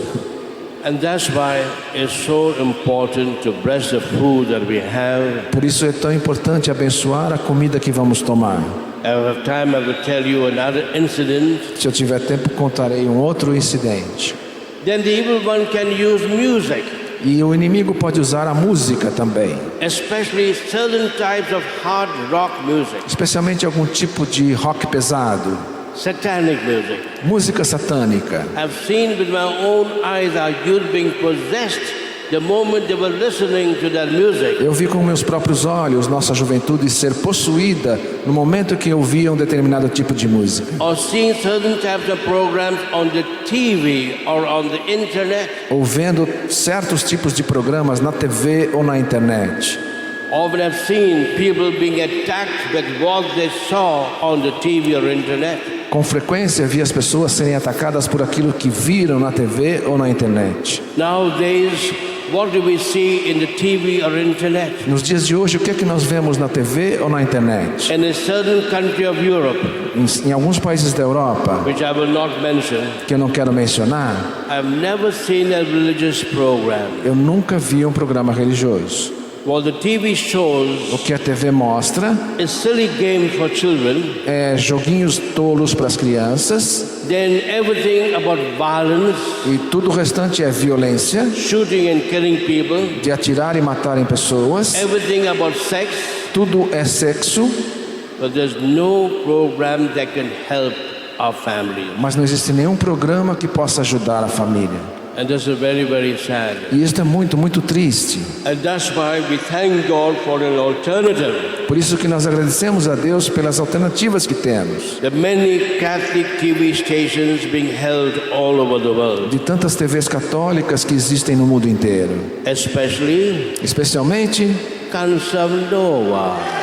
And that's why it's so important to bless the food that we have. Por isso é tão importante abençoar a comida que vamos tomar. I have time, I will tell you another incident. Se eu tiver tempo, contarei um outro incidente. Then the evil one can use music, E o inimigo pode usar a música também, especially certain types of hard rock music, especialmente algum tipo de rock pesado, satanic music. música satânica. I've seen with my own eyes our youth being possessed the moment they were listening to that music. Eu vi com meus próprios olhos nossa juventude ser possuída no momento que ouviam um determinado tipo de música. Or seeing certain types of programs on the TV or on the internet. Ou vendo certos tipos de programas na TV ou na internet. Often I've seen people being attacked with what they saw on the TV or internet. Com frequência vi as pessoas serem atacadas por aquilo que viram na TV ou na internet. Nowadays, what do we see in the TV or internet? Nos dias de hoje, o que é que nós vemos na TV ou na internet? In a certain country of Europe, Em alguns países da Europa, which I will not mention, que eu não quero mencionar, I've never seen a religious program. eu nunca vi um programa religioso. What the TV shows O que a TV mostra is silly games for children, é joguinhos tolos para as crianças then everything about violence, e tudo o restante é violência, shooting and killing people, de atirar e matarem pessoas, everything about sex, tudo é sexo, but there's no program that can help our family. mas não existe nenhum programa que possa ajudar a família. And this is very, very sad. E isso é muito, muito triste. And that's why we thank God for an alternative. Por isso que nós agradecemos a Deus pelas alternativas que temos. The many Catholic TV stations being held all over the world, De tantas TVs católicas que existem no mundo inteiro. especially Especialmente Kansa Noah.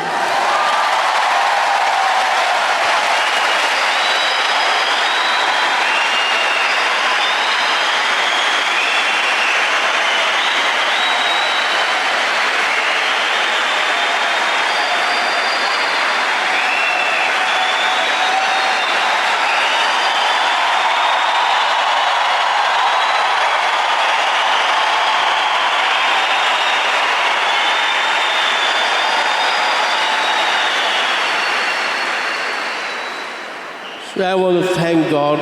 So I want to thank God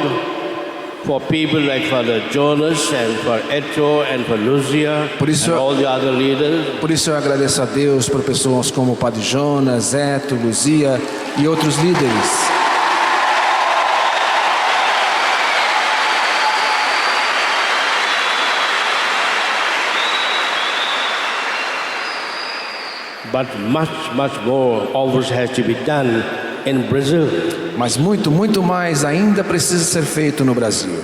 for people like Father Jonas and for Eto and for Lucia and all the other leaders. Por isso eu agradeço a Deus por pessoas como o Padre Jonas, Eto, Luzia e outros líderes. But much more always has to be done in Brazil. Mas muito mais ainda precisa ser feito no Brasil.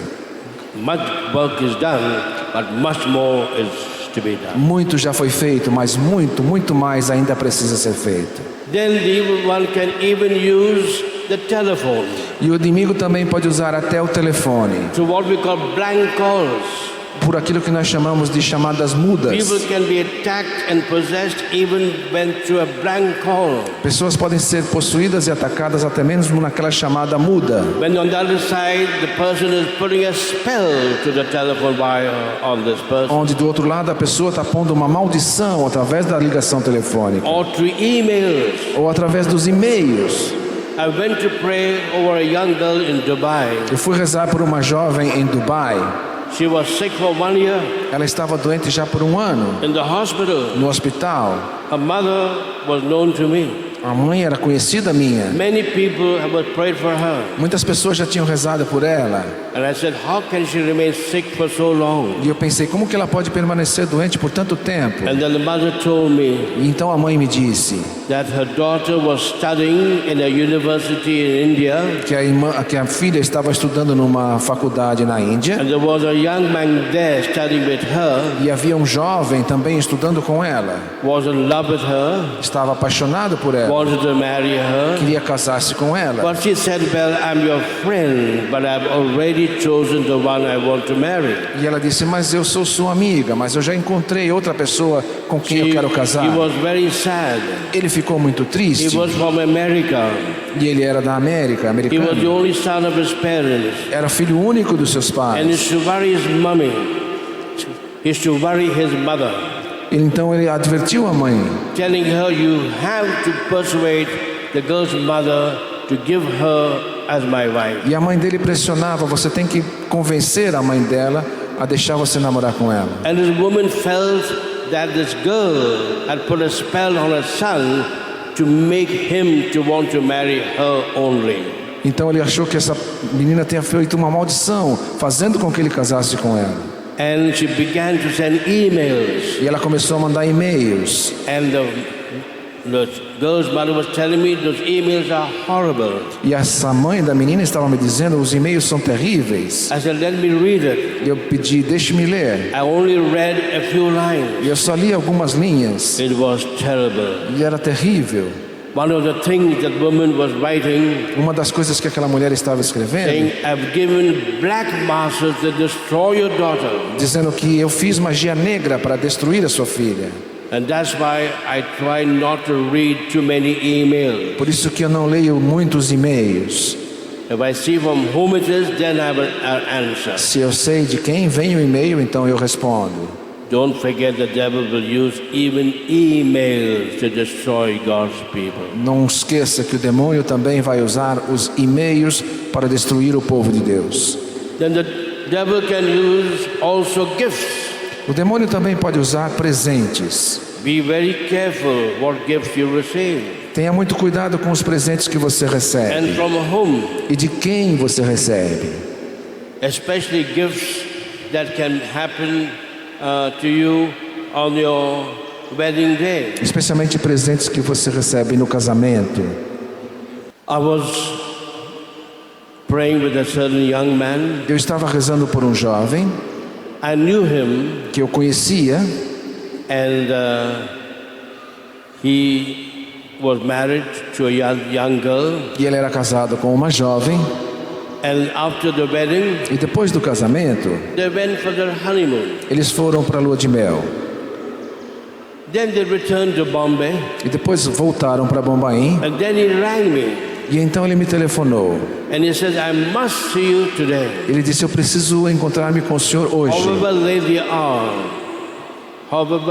Much work is done, but much more is to be done. Muito já foi feito, mas muito mais ainda precisa ser feito. Then the evil one can even use the telephone. E o inimigo também pode usar até o telefone. So what we call blank calls. Por aquilo que nós chamamos de chamadas mudas. People can be attacked and possessed even when through a blank call. Pessoas podem ser possuídas e atacadas até mesmo naquela chamada muda. When on the other side the person is putting a spell to the telephone wire on this person. Onde do outro lado a pessoa está pondo uma maldição através da ligação telefônica. Or through emails. Ou através dos e-mails. I went to pray over a young girl in Dubai. Eu fui rezar por uma jovem em Dubai. She was sick for 1 year. Ela estava doente já por 1 ano. In the hospital. No hospital. Her mother was known to me. A mãe era conhecida minha. Many people have prayed for her. Muitas pessoas já tinham rezado por ela. And I said, how can she remain sick for so long? E eu pensei, como que ela pode permanecer doente por tanto tempo? And then the mother told me E então a mãe me disse that her daughter was studying in a university in India. que a filha estava estudando numa faculdade na Índia. And there was a young man there studying with her. E havia um jovem também estudando com ela. Was in love with her. Estava apaixonado por ela. Wanted to marry her. Queria casar-se com ela. But she said, well, I'm your friend, but I've already chosen the one I want to marry. E ela disse, mas eu sou sua amiga, mas eu já encontrei outra pessoa com quem eu quero casar. He was very sad. Ele ficou muito triste. He was from America. E ele era da América, He americano. was the only son of his parents. Era filho único dos seus And pais. he used to worry his mommy. He used to worry his mother. Então ele advertiu a mãe, Telling her, you have to persuade the girl's mother to give her as my wife. e a mãe dele pressionava, você tem que convencer a mãe dela a deixar você namorar com ela. And this woman felt that this girl had put a spell on her son to make him to want to marry her only. Então ele achou que essa menina tinha feito uma maldição, fazendo com que ele casasse com ela. And she began to send emails. E ela começou a mandar e-mails. And the girl's mother was telling me those emails are horrible. E essa mãe da menina estava me dizendo, os e-mails são terríveis. I said, let me read it. E eu pedi, deixe-me ler. I only read a few lines. E eu só li algumas linhas. It was terrible. E era terrível. One of the things that woman was writing, Uma das coisas que aquela mulher estava escrevendo, saying, I've given black masses to destroy your daughter. dizendo que eu fiz magia negra para destruir a sua filha. And that's why I try not to read too many emails. Por isso que eu não leio muitos e-mails. If I see from whom it is, then I will answer. Se eu sei de quem vem o e-mail, então eu respondo. Don't forget the devil will use even emails to destroy God's people. Não esqueça que o demônio também vai usar os e-mails para destruir o povo de Deus. Then the devil can use also gifts. O demônio também pode usar presentes. Be very careful what gifts you receive. Tenha muito cuidado com os presentes que você And recebe from whom? e de quem você recebe. Especially gifts that can happen to you on your wedding day. Especialmente presentes que você recebe no casamento. I was praying with a certain young man. Eu estava rezando por um jovem I knew him, que eu conhecia and He was married to a young girl, E ele era casado com uma jovem. and after the wedding, E depois do casamento, they went for their honeymoon. eles foram para a lua de mel. Then they returned to Bombay, E depois voltaram para Bombaim. and then he rang me, E então ele me telefonou. and he said, I must see you today. Ele disse: eu preciso encontrar-me com o senhor hoje. However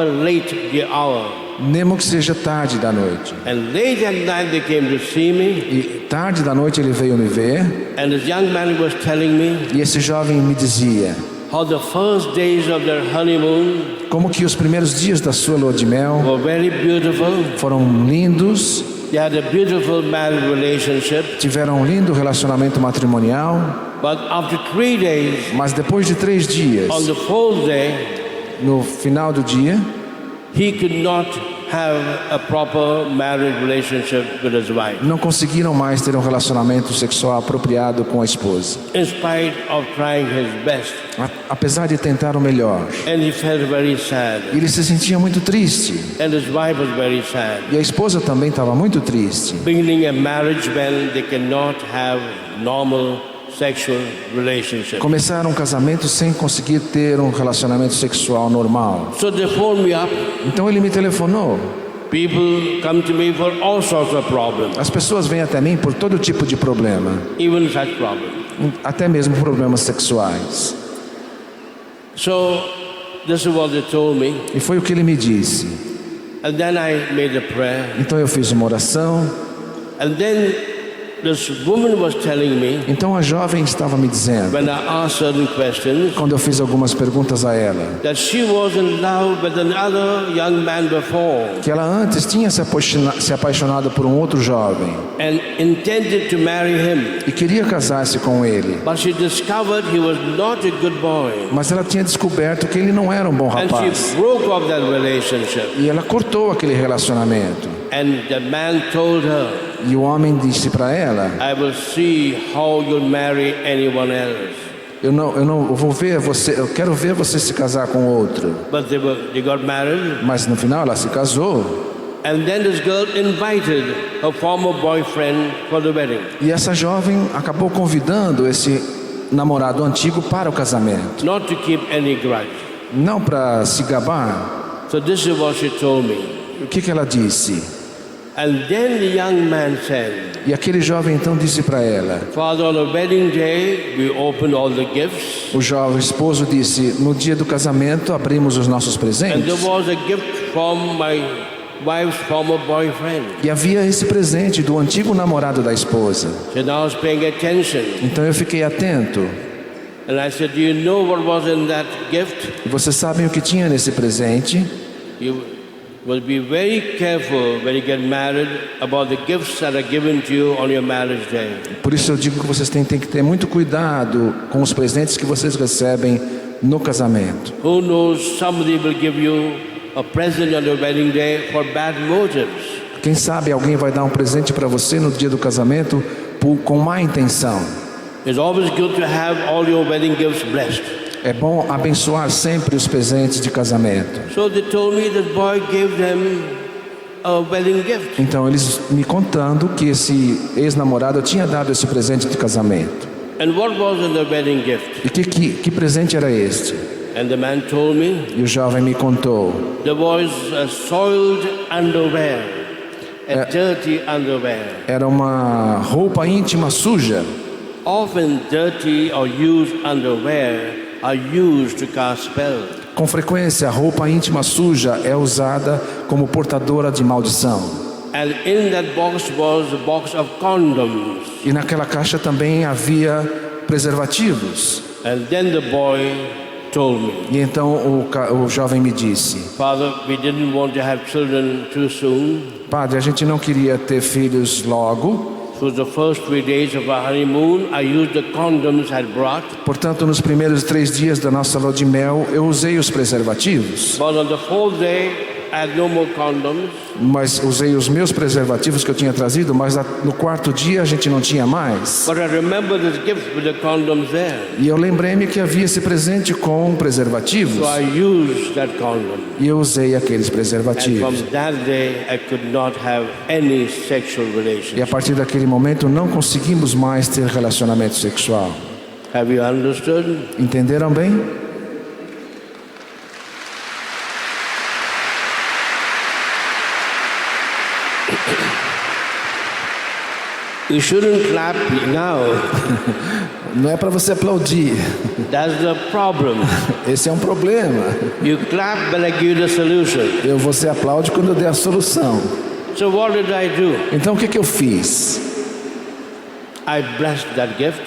late the hour. Mesmo que seja tarde da noite. And late at night they came to see me, E tarde da noite ele veio me ver. and this young man was telling me E esse jovem me dizia how the first days of their honeymoon como que os primeiros dias da sua lua de mel were very beautiful. foram lindos. They had a beautiful married relationship. Tiveram um lindo relacionamento matrimonial. But after 3 days, Mas depois de 3 dias, on the fourth day, no final do dia, he could not have a proper married relationship with his wife, não conseguiram mais ter um relacionamento sexual apropriado com a esposa. in spite of trying his best. Apesar de tentar o melhor. And he felt very sad. Ele se sentia muito triste. And his wife was very sad. E a esposa também estava muito triste. Beginning a marriage when they cannot have normal sexual relationship. Começaram um casamento sem conseguir ter um relacionamento sexual normal. So they phoned me up. Então ele me telefonou. People come to me for all sorts of problems, As pessoas vêm até mim por todo tipo de problema, even such problems. até mesmo problemas sexuais. So this is what they told me. E foi o que ele me disse. And then I made a prayer. Então eu fiz uma oração. And then this woman was telling me, Então a jovem estava me dizendo, when I asked certain questions, quando eu fiz algumas perguntas a ela, that she was in love with another young man before que ela antes tinha se apaixonado por um outro jovem and intended to marry him. e queria casar-se com ele. But she discovered he was not a good boy. Mas ela tinha descoberto que ele não era um bom And rapaz. she broke off that relationship. E ela cortou aquele relacionamento. And the man told her, E o homem disse para ela: I will see how you'll marry anyone else. eu vou ver você, eu quero ver você se casar com outro. But they got married. Mas no final ela se casou. And then this girl invited her former boyfriend for the wedding. E essa jovem acabou convidando esse namorado antigo para o casamento. Not to keep any grudge. Não para se gabar. So this is what she told me. O que ela disse? And then the young man said, E aquele jovem então disse para ela: Father, on the wedding day, we opened all the gifts. o jovem esposo disse: no dia do casamento abrimos os nossos And presentes. there was a gift from my wife's former boyfriend. E havia esse presente do antigo namorado da esposa. So now I was paying attention. Então eu fiquei atento. And I said, do you know what was in that gift? E vocês sabem o que tinha nesse presente? You will be very careful when you get married about the gifts that are given to you on your marriage day. Por isso eu digo que vocês têm que ter muito cuidado com os presentes que vocês recebem no casamento. Who knows, somebody will give you a present on your wedding day for bad motives. Quem sabe alguém vai dar um presente para você no dia do casamento com má intenção. It's always good to have all your wedding gifts blessed. É bom abençoar sempre os presentes de casamento. So they told me that boy gave them a wedding gift. Então eles me contando que esse ex-namorado tinha dado esse presente de casamento. And what was in the wedding gift? E que presente era este? And the man told me E o jovem me contou. there was a soiled underwear, a dirty underwear. Era uma roupa íntima suja. Often dirty or used underwear are used to cast spells. Com frequência, a roupa íntima suja é usada como portadora de maldição. And in that box was a box of condoms. E naquela caixa também havia preservativos. And then the boy told me, E então o jovem me disse: Father, we didn't want to have children too soon. Padre, a gente não queria ter filhos logo. So the first 3 days of our honeymoon, I used the condoms I brought. Portanto, nos primeiros 3 dias da nossa lua de mel, eu usei os preservativos. But on the fourth day, I had no more condoms. Mas usei os meus preservativos que eu tinha trazido, mas no quarto dia a gente não tinha mais. But I remember this gift with the condoms there. E eu lembrei-me que havia esse presente com preservativos. So I used that condom. E eu usei aqueles And preservativos. from that day, I could not have any sexual E a relationship. partir daquele momento não conseguimos mais ter relacionamento sexual. Have you understood? Entenderam bem? You shouldn't clap now. Não é para você aplaudir. That's the problem. Esse é um problema. You clap when I give you the solution. Você aplaude quando eu der a solução. So what did I do? Então o que eu fiz? I blessed that gift,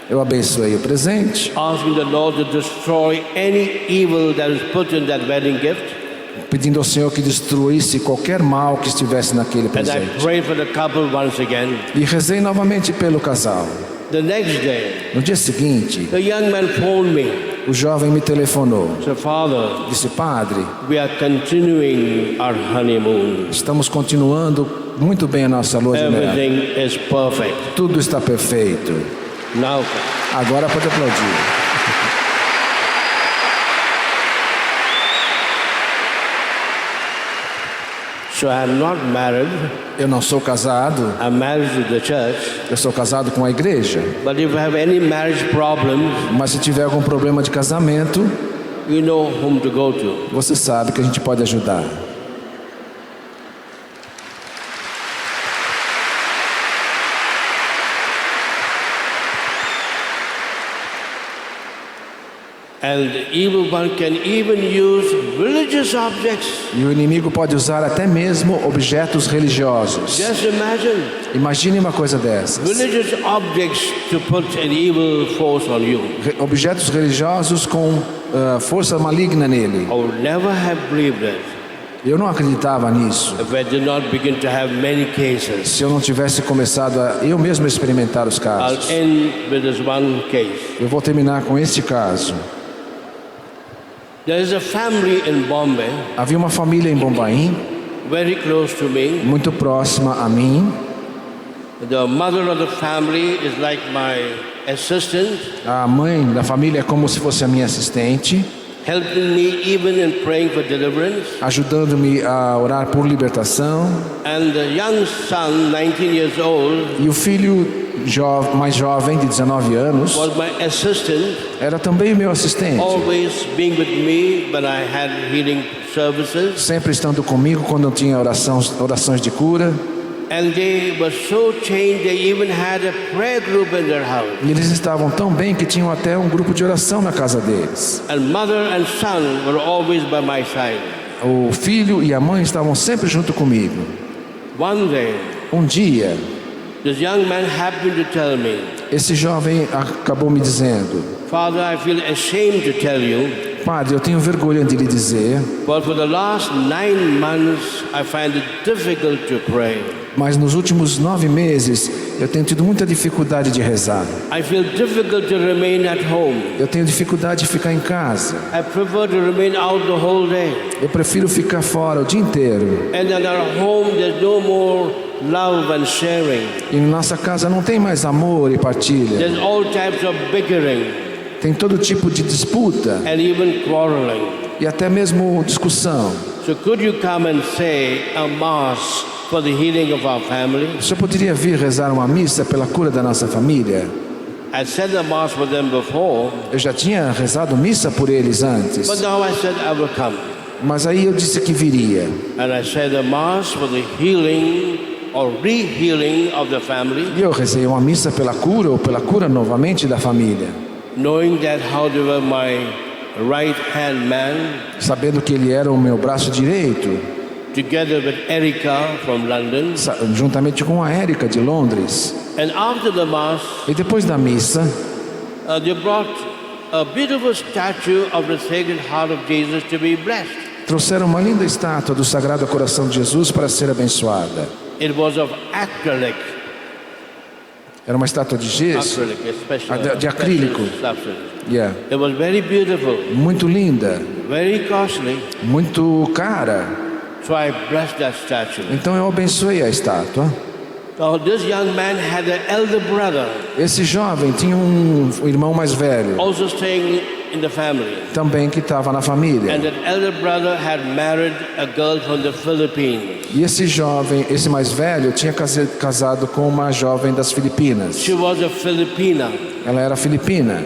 Eu abençoei o presente, asking the Lord to destroy any evil that is put in that wedding gift. pedindo ao Senhor que destruísse qualquer mal que estivesse naquele And I presente. prayed for the couple once again. E rezei novamente pelo casal. The next day, No dia seguinte, the young man phoned me. o jovem me telefonou. Said, Father, Disse: Padre, we are continuing our honeymoon. estamos continuando muito bem a nossa lua de mel. Everything is perfect. Tudo está perfeito. Now, Agora pode aplaudir. so I'm not married. Eu não sou casado, I'm married to the church. eu sou casado com a igreja. But if I have any marriage problems, Mas se tiver algum problema de casamento, you know whom to go to. você sabe que a gente pode ajudar. And the evil one can even use religious objects. E o inimigo pode usar até mesmo objetos religiosos. Just imagine Imagine uma coisa dessas. religious objects to put an evil force on you. Objetos religiosos com força maligna nele. I would never have believed it Eu não acreditava nisso. if I did not begin to have many cases. Se eu não tivesse começado a eu mesmo experimentar os I'll casos. end with this one case. Eu vou terminar com este caso. There is a family in Bombay, Havia uma família em Bombaim, very close to me. muito próxima a mim. The mother of the family is like my assistant, A mãe da família é como se fosse a minha assistente, helping me even in praying for deliverance. ajudando-me a orar por libertação. And the young son, 19 years old, E o filho mais jovem, de 19 anos, was my assistant, era também meu assistente, always being with me when I had healing services. sempre estando comigo quando eu tinha orações de cura. And they were so changed, they even had a prayer group in their house. E eles estavam tão bem que tinham até um grupo de oração na casa deles. And mother and son were always by my side. O filho e a mãe estavam sempre junto comigo. One day, Um dia, this young man happened to tell me, esse jovem acabou me dizendo: Father, I feel ashamed to tell you, Padre, eu tenho vergonha de lhe dizer, but for the last 9 months, I find it difficult to pray. mas nos últimos 9 meses eu tenho tido muita dificuldade de rezar. I feel difficult to remain at home. Eu tenho dificuldade de ficar em casa. I prefer to remain out the whole day. Eu prefiro ficar fora o dia inteiro. And at our home, there's no more love and sharing. E na nossa casa não tem mais amor e partilha. There's all types of bickering Tem todo tipo de disputa and even quarreling. e até mesmo discussão. So could you come and say a mass for the healing of our family? O senhor poderia vir rezar uma missa pela cura da nossa família? I said the mass for them before, Eu já tinha rezado missa por eles antes, but now I said I will come. mas aí eu disse que viria. And I said a mass for the healing or re-healing of the family, E eu rezei uma missa pela cura ou pela cura novamente da família, knowing that how they were my right-hand man, sabendo que ele era o meu braço direito, together with Erica from London. juntamente com a Érica de Londres. And after the mass, E depois da missa, they brought a beautiful statue of the Sacred Heart of Jesus to be blessed. trouxeram uma linda estátua do Sagrado Coração de Jesus para ser abençoada. It was of acrylic. Era uma estátua de gesso, Acrylic, especially de acrílico. Yeah. It was very beautiful, Muito linda, very costly. muito cara. So I blessed that statue. Então eu abençoei a estátua. Now this young man had an elder brother Esse jovem tinha um irmão mais velho, also staying in the family. também que estava na família. And that elder brother had married a girl from the Philippines. E esse jovem, esse mais velho, tinha casado com uma jovem das Filipinas. She was a Filipina. Ela era filipina.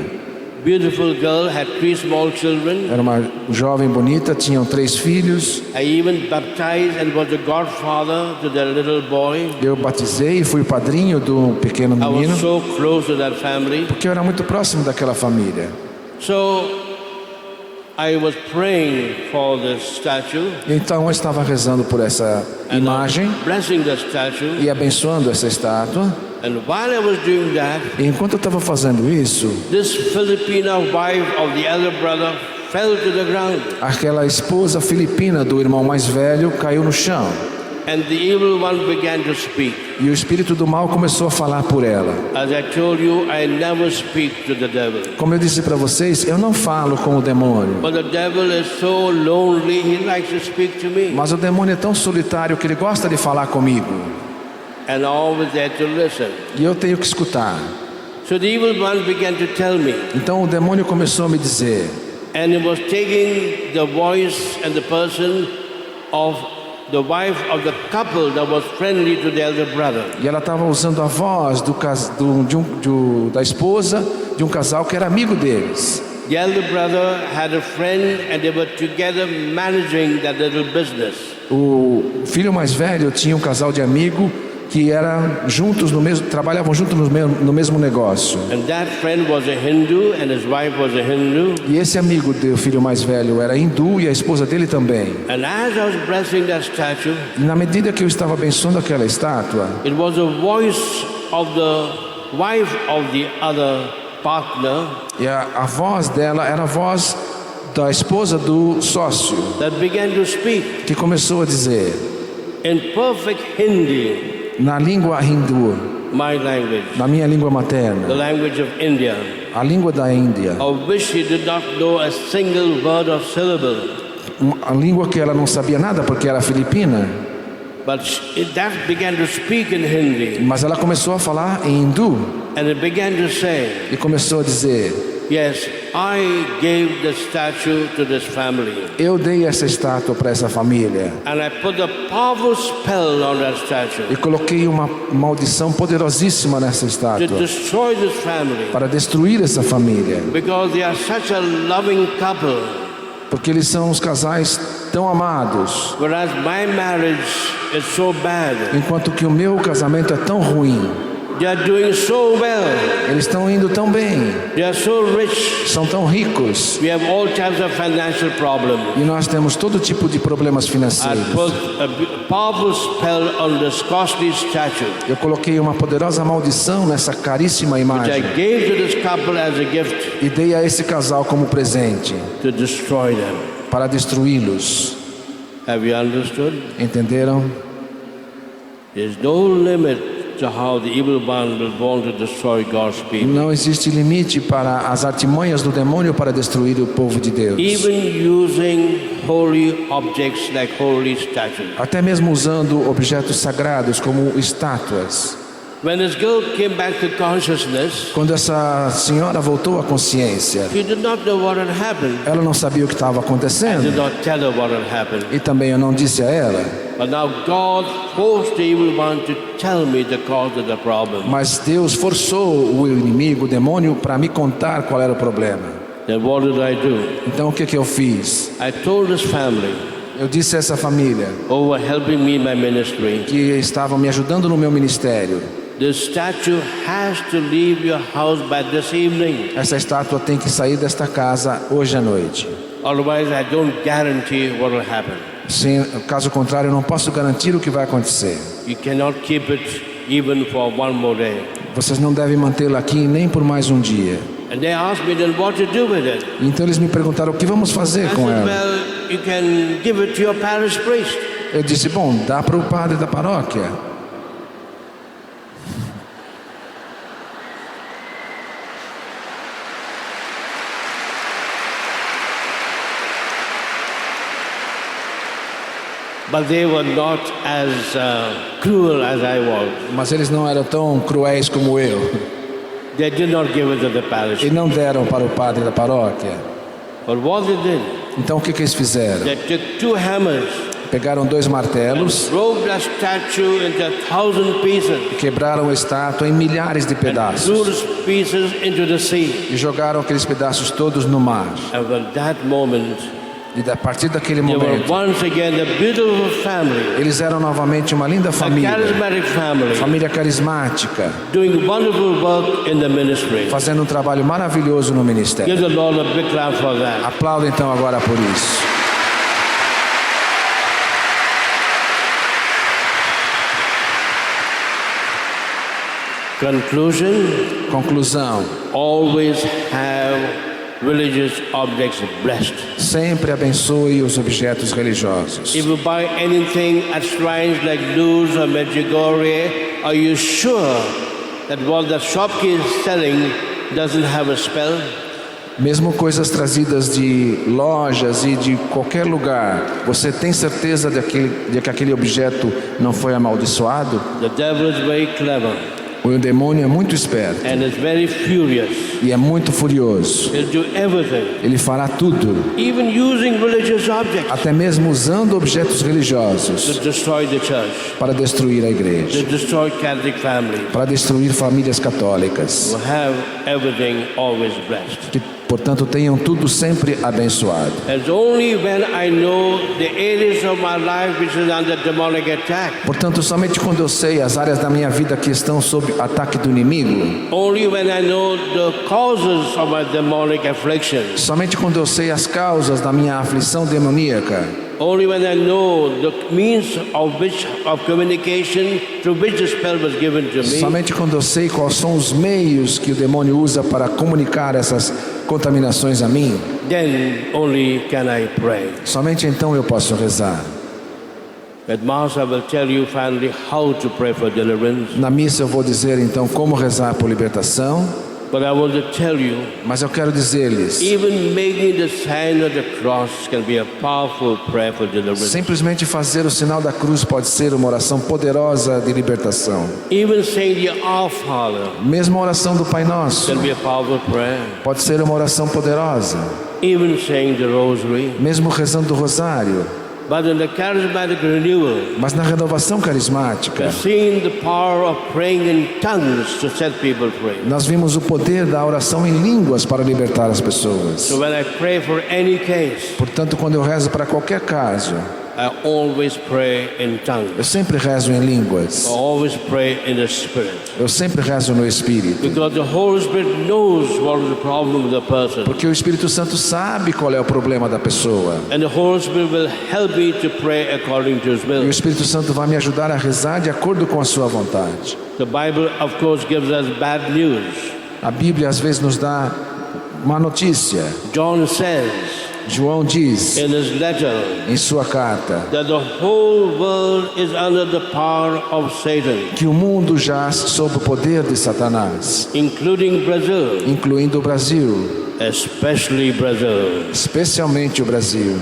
Beautiful girl, had 3 small children. Era uma jovem bonita, tinham 3 filhos. I even baptized and was the godfather to their little boy. Eu batizei e fui padrinho do pequeno I menino, was so close to that family. porque eu era muito próximo daquela família. So I was praying for the statue Então eu estava rezando por essa imagem blessing the statue. e abençoando essa estátua. And while I was doing that, E enquanto eu estava fazendo isso, this Filipina wife of the elder brother fell to the ground. aquela esposa filipina do irmão mais velho caiu no chão. And the evil one began to speak. E o espírito do mal começou a falar por ela. As I told you, I never speak to the devil. Como eu disse para vocês, eu não falo com o demônio. But the devil is so lonely, he likes to speak to me. Mas o demônio é tão solitário que ele gosta de falar comigo. And I always there to listen. E eu tenho que escutar. So the evil one began to tell me. Então o demônio começou a me dizer. And he was taking the voice and the person of the wife of the couple that was friendly to the elder brother. E ela estava usando a voz da esposa de um casal que era amigo deles. The elder brother had a friend and they were together managing that little business. O filho mais velho tinha um casal de amigo que era juntos trabalhavam juntos no mesmo negócio. And that friend was a Hindu and his wife was a Hindu. E esse amigo do filho mais velho era hindu e a esposa dele também. And as I was blessing that statue, E na medida que eu estava abençoando aquela estátua, it was a voice of the wife of the other partner e a voz dela era a voz da esposa do sócio, that began to speak que começou a dizer, in perfect Hindi, na língua hindu, my language, na minha língua the materna, language of India, a língua da Índia, of which she did not know a single word or syllable. a língua que ela não sabia nada porque era filipina, But that began to speak in Hindi. mas ela começou a falar em hindu And it began to say, e começou a dizer, yes, I gave the statue to this family. eu dei essa estátua para essa família And I put a powerful spell on that statue e coloquei uma maldição poderosíssima nessa to estátua destroy this family. para destruir essa família, Because they are such a loving couple. porque eles são os casais tão amados, Whereas my marriage is so bad. enquanto que o meu casamento é tão ruim. They are doing so well. Eles estão indo tão bem, They are so rich. são tão ricos, We have all types of financial problems. e nós temos todo tipo de problemas I financeiros. put a powerful spell on this costly statue, Eu coloquei uma poderosa maldição nessa caríssima which I imagem gave to this couple as a gift e dei a esse casal como presente to destroy them. para destruí-los. Have you understood? Entenderam? There's no limit to how the evil one will want to destroy God's people. Não existe limite para as artimanhas do demônio para destruir o povo de Deus. Even using holy objects like holy statues. Até mesmo usando objetos sagrados como estátuas. When this girl came back to consciousness, Quando essa senhora voltou à consciência, she did not know what had happened. ela não sabia o que estava I did acontecendo not tell her what had happened. e também eu não disse a ela. But now God forced the evil one to tell me the cause of the problem. Mas Deus forçou o inimigo, o demônio, para me contar qual era o problema. Then what did I do? Então o que eu fiz? I told this family, Eu disse a essa família who were helping me in my ministry, que estavam me ajudando no meu ministério: this statue has to leave your house by this evening. essa estátua tem que sair desta casa hoje à noite. Otherwise, I don't guarantee what will happen. Caso contrário, eu não posso garantir o que vai acontecer. You cannot keep it even for one more day. Vocês não devem mantê-la aqui nem por mais um dia. And they asked me then what to do with it. Então eles me perguntaram o que vamos fazer I com said, ela. well, you can give it to your parish priest. Eu disse, bom, dá para o padre da paróquia. but they were not as cruel as I was. Mas eles não eram tão cruéis como eu. They did not give it to the parish. E não deram para o padre da paróquia. But what they did, Então o que eles fizeram? they took 2 hammers, Pegaram 2 martelos, broke the statue into 1,000 pieces, quebraram a estátua em milhares de threw pedaços the pieces into the sea. e jogaram aqueles pedaços todos no mar. And from that moment, E a partir daquele they were momento, once again a beautiful family, eles eram novamente uma linda a família, charismatic family, família carismática, doing wonderful work in the ministry. fazendo um trabalho maravilhoso no Give ministério. the Lord a big clap for that. Aplauda então agora por isso. Conclusion, Conclusão: always have religious objects blessed. sempre abençoe os objetos religiosos. If you buy anything at shrines like Lourdes or Medjugorje, are you sure that what the shopkeeper is selling doesn't have a spell? Mesmo coisas trazidas de lojas e de qualquer lugar, você tem certeza de que aquele objeto não foi amaldiçoado? The devil is very clever O demônio é muito esperto and is very furious. e é muito furioso. He'll do everything, Ele fará tudo, even using religious objects, até mesmo usando objetos to religiosos, destroy the church, para destruir a to igreja, destroy Catholic families. para destruir famílias católicas. Will have everything always blessed. Que, portanto, tenham tudo sempre abençoado. It's only when I know the areas of my life which is under demonic attack, Portanto, somente quando eu sei as áreas da minha vida que estão sob ataque do inimigo, only when I know the causes of my demonic affliction, somente quando eu sei as causas da minha aflição demoníaca, only when I know the means of communication through which the spell was given to me, somente quando eu sei quais são os meios que o demônio usa para comunicar essas contaminações a mim, then only can I pray. somente então eu posso rezar. At Mass I will tell you finally how to pray for deliverance, Na missa eu vou dizer então como rezar por libertação, but I want to tell you, mas eu quero dizer-lhes, even making the sign of the cross can be a powerful prayer for deliverance. simplesmente fazer o sinal da cruz pode ser uma oração poderosa de libertação. Even saying the Our Father Mesmo a oração do Pai Nosso can be a powerful prayer. pode ser uma oração poderosa. Even saying the Rosary. Mesmo rezando o rosário. But in the charismatic renewal, Mas na renovação carismática, we've seen the power of praying in tongues to set people free. nós vimos o poder da oração em línguas para libertar as pessoas. So when I pray for any case, Portanto, quando eu rezo para qualquer caso, I always pray in eu tongues. sempre rezo em línguas. I always pray in the Spirit. Eu sempre rezo no Espírito. Because the Holy Spirit knows what is the problem of the person. Porque o Espírito Santo sabe qual é o problema da pessoa. And the Holy Spirit will help me to pray according to His E o will. Espírito Santo vai me ajudar a rezar de acordo com a sua vontade. The Bible, of course, gives us bad news. A Bíblia às vezes nos dá uma notícia. John says João diz in his letter em sua carta that the whole world is under the power of Satan, que o mundo jaz sob o poder de Satanás, including Brazil, incluindo o Brasil, especially Brazil. especialmente o Brasil.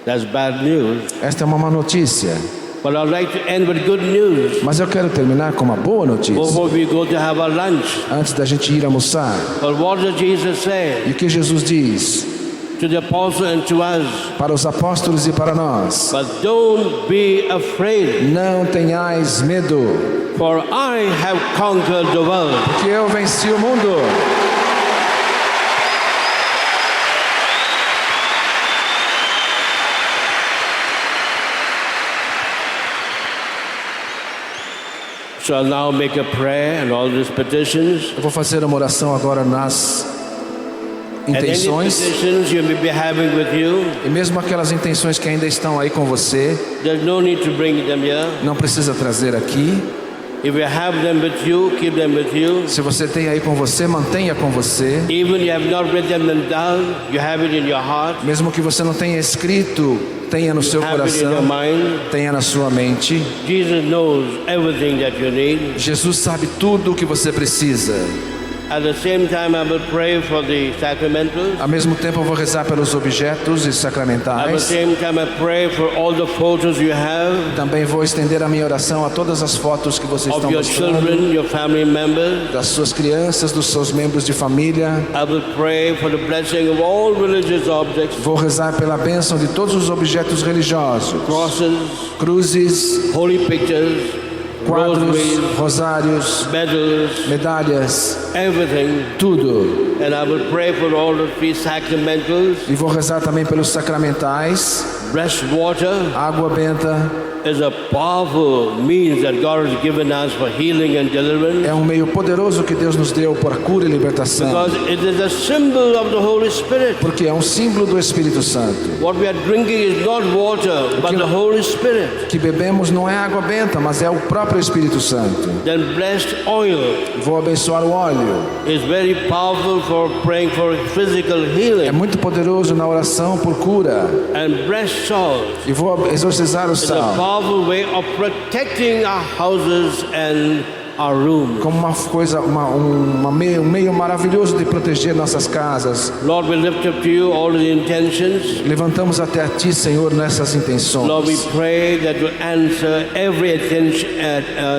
That's bad news. Esta é uma má notícia, But I'd like to end with good news mas eu quero terminar com uma boa notícia. before we go to have our lunch. Antes da gente ir almoçar, But what does Jesus say e o que Jesus diz to the apostle and to us? para os apóstolos e para nós: But don't be afraid, não tenhais medo, for I have conquered the world. porque eu venci o mundo. So I'll now make a prayer and all these petitions. Eu vou fazer uma oração agora nas And any intenções, petitions you may be having with you, e mesmo aquelas intenções que ainda estão aí com você, there's no need to bring them here. não precisa trazer aqui. If you have them with you, keep them with you. Se você tem aí com você, mantenha com você. Even you have not written them down, you have it in your heart, Mesmo que você não tenha escrito, tenha no seu have it in your coração, mind. tenha na sua mente. Jesus knows everything that you need. Jesus sabe tudo o que você precisa. At the same time, I will pray for the sacramentals. Ao mesmo tempo eu vou rezar pelos objetos e At the sacramentais. same time, I pray for all the photos you have Também vou estender a minha oração a todas as fotos que vocês of estão your mostrando, children, your family members. das suas crianças, dos seus membros de família. I will pray for the blessing of all religious objects, Vou rezar pela bênção de todos os objetos religiosos, crosses, cruzes, holy pictures, quadros, rosaries, rosários, medals, medalhas, everything. tudo. And I will pray for all the three sacramentals. E vou rezar também pelos sacramentais. Blessed water Água benta is a powerful means that God has given us for healing and deliverance, é um meio poderoso que Deus nos deu para cura e libertação, because it is a symbol of the Holy Spirit. porque é um símbolo do Espírito Santo. What we are drinking is not water, but the Holy Spirit. O que bebemos não é água benta, mas é o próprio Espírito Santo. Then blessed oil Vou abençoar o óleo. is very powerful for praying for physical É healing. muito poderoso na oração por cura. And blessed salt E vou exorcizar o is a sal powerful way of protecting our houses and our rooms. como uma coisa, um meio maravilhoso de proteger nossas casas. Lord, we lift up to you all the intentions. Levantamos até a Ti, Senhor, nessas Lord, we intenções. pray that you answer every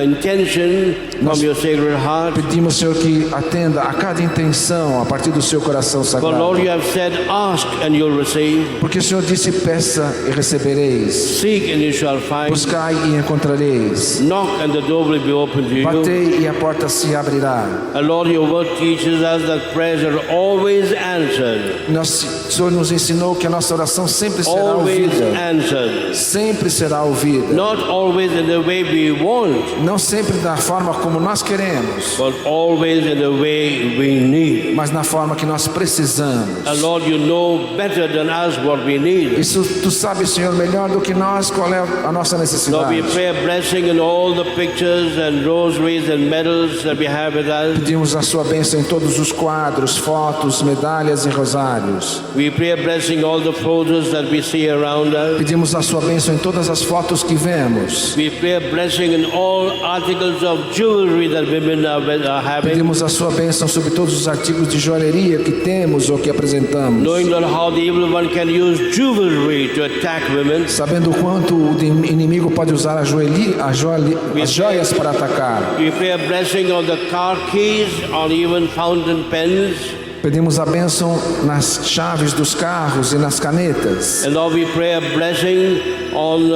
intention from your sacred heart. Pedimos, Senhor, que atenda a cada intenção a partir do Seu coração For Lord, sagrado. you have said, ask and you'll receive. Porque o Senhor disse, peça e recebereis. Seek and you shall find. Buscai e encontrareis. Knock and the door will be open to you. Batei e a porta se abrirá. And Lord, your word teaches us that prayers are always answered. O Senhor nos ensinou que a nossa oração sempre será Always ouvida. answered. Sempre será ouvida. Not always in the way we want, Não sempre da forma como nós queremos, but always in the way we need. mas na forma que nós precisamos. And Lord, you know better than us what we need. Isso Tu sabes, Senhor, melhor do que nós qual é a nossa Lord, necessidade. we pray a blessing in all the pictures and rosaries and medals that we have with us. Pedimos a Sua bênção em todos os quadros, fotos, medalhas e rosários. We pray a blessing all the photos that we see around us. Pedimos a Sua bênção em todas as fotos que vemos. We pray a blessing in all articles of jewelry that women are having. Pedimos a Sua bênção sobre todos os artigos de joalheria que temos ou que apresentamos. Knowing not how the evil one can use jewelry to attack women. Sabendo o quanto o inimigo pode usar as joias para atacar. We pray a blessing on the car keys, on even fountain pens. Pedimos a bênção nas chaves dos carros e nas canetas. And Lord, we pray a blessing on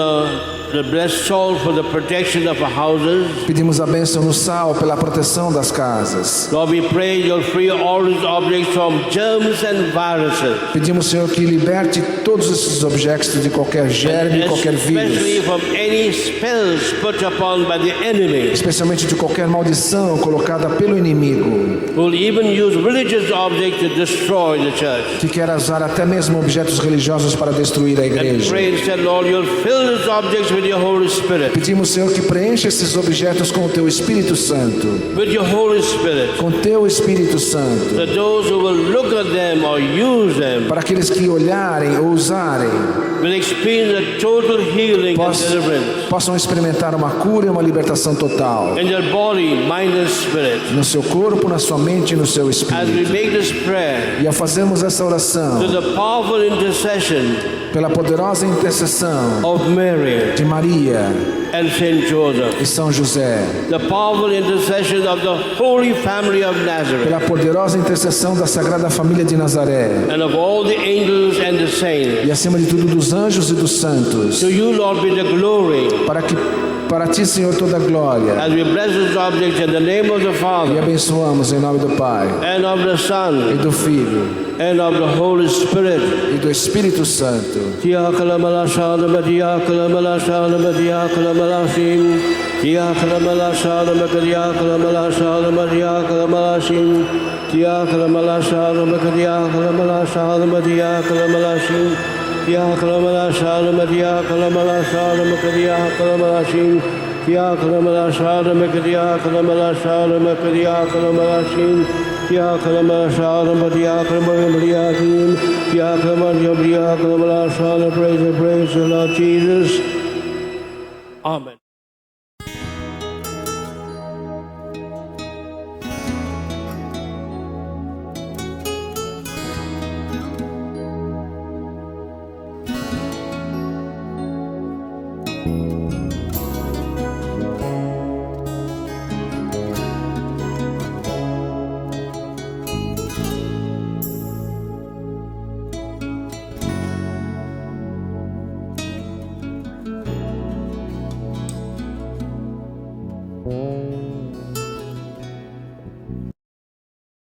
the blessed salt for the protection of our houses. Pedimos a bênção no sal pela proteção das casas. Lord, we pray you'll free all these objects from germs and viruses. Pedimos, Senhor, que liberte todos esses objetos de qualquer germe, qualquer Especially vírus. from any spells put upon by the enemy, Especialmente de qualquer maldição colocada pelo inimigo, who will even use religious objects to destroy the church. que quer usar até mesmo objetos religiosos para destruir a And igreja. pray instead, Lord, you'll fill these objects with your Holy Spirit. Pedimos, Senhor, que preencha esses objetos com o Teu Espírito Santo. With your Holy Spirit. Com Teu Espírito Santo. That those who will look at them or use them Para aqueles que olharem ou usarem, will experience a total healing and deliverance possam experimentar uma cura e uma libertação total. in their body, mind and spirit. No seu corpo, na sua mente e no seu As we espírito. make this prayer E ao fazermos essa oração, to the powerful intercession pela poderosa intercessão of Mary de Maria and Saint Joseph, e São José, the powerful intercession of the Holy Family of Nazareth, pela poderosa intercessão da Sagrada Família de Nazaré, and of all the angels and the e saints, acima de tudo dos anjos e dos santos, to you, Lord, be the glory. para Ti, Senhor, toda a glória. As we bless this object in the name of the E Father, abençoamos em nome do Pai, and of the e Son, do Filho, and of the Holy Spirit. e do Espírito Santo. Praise the Lord Jesus. Amen. Amen.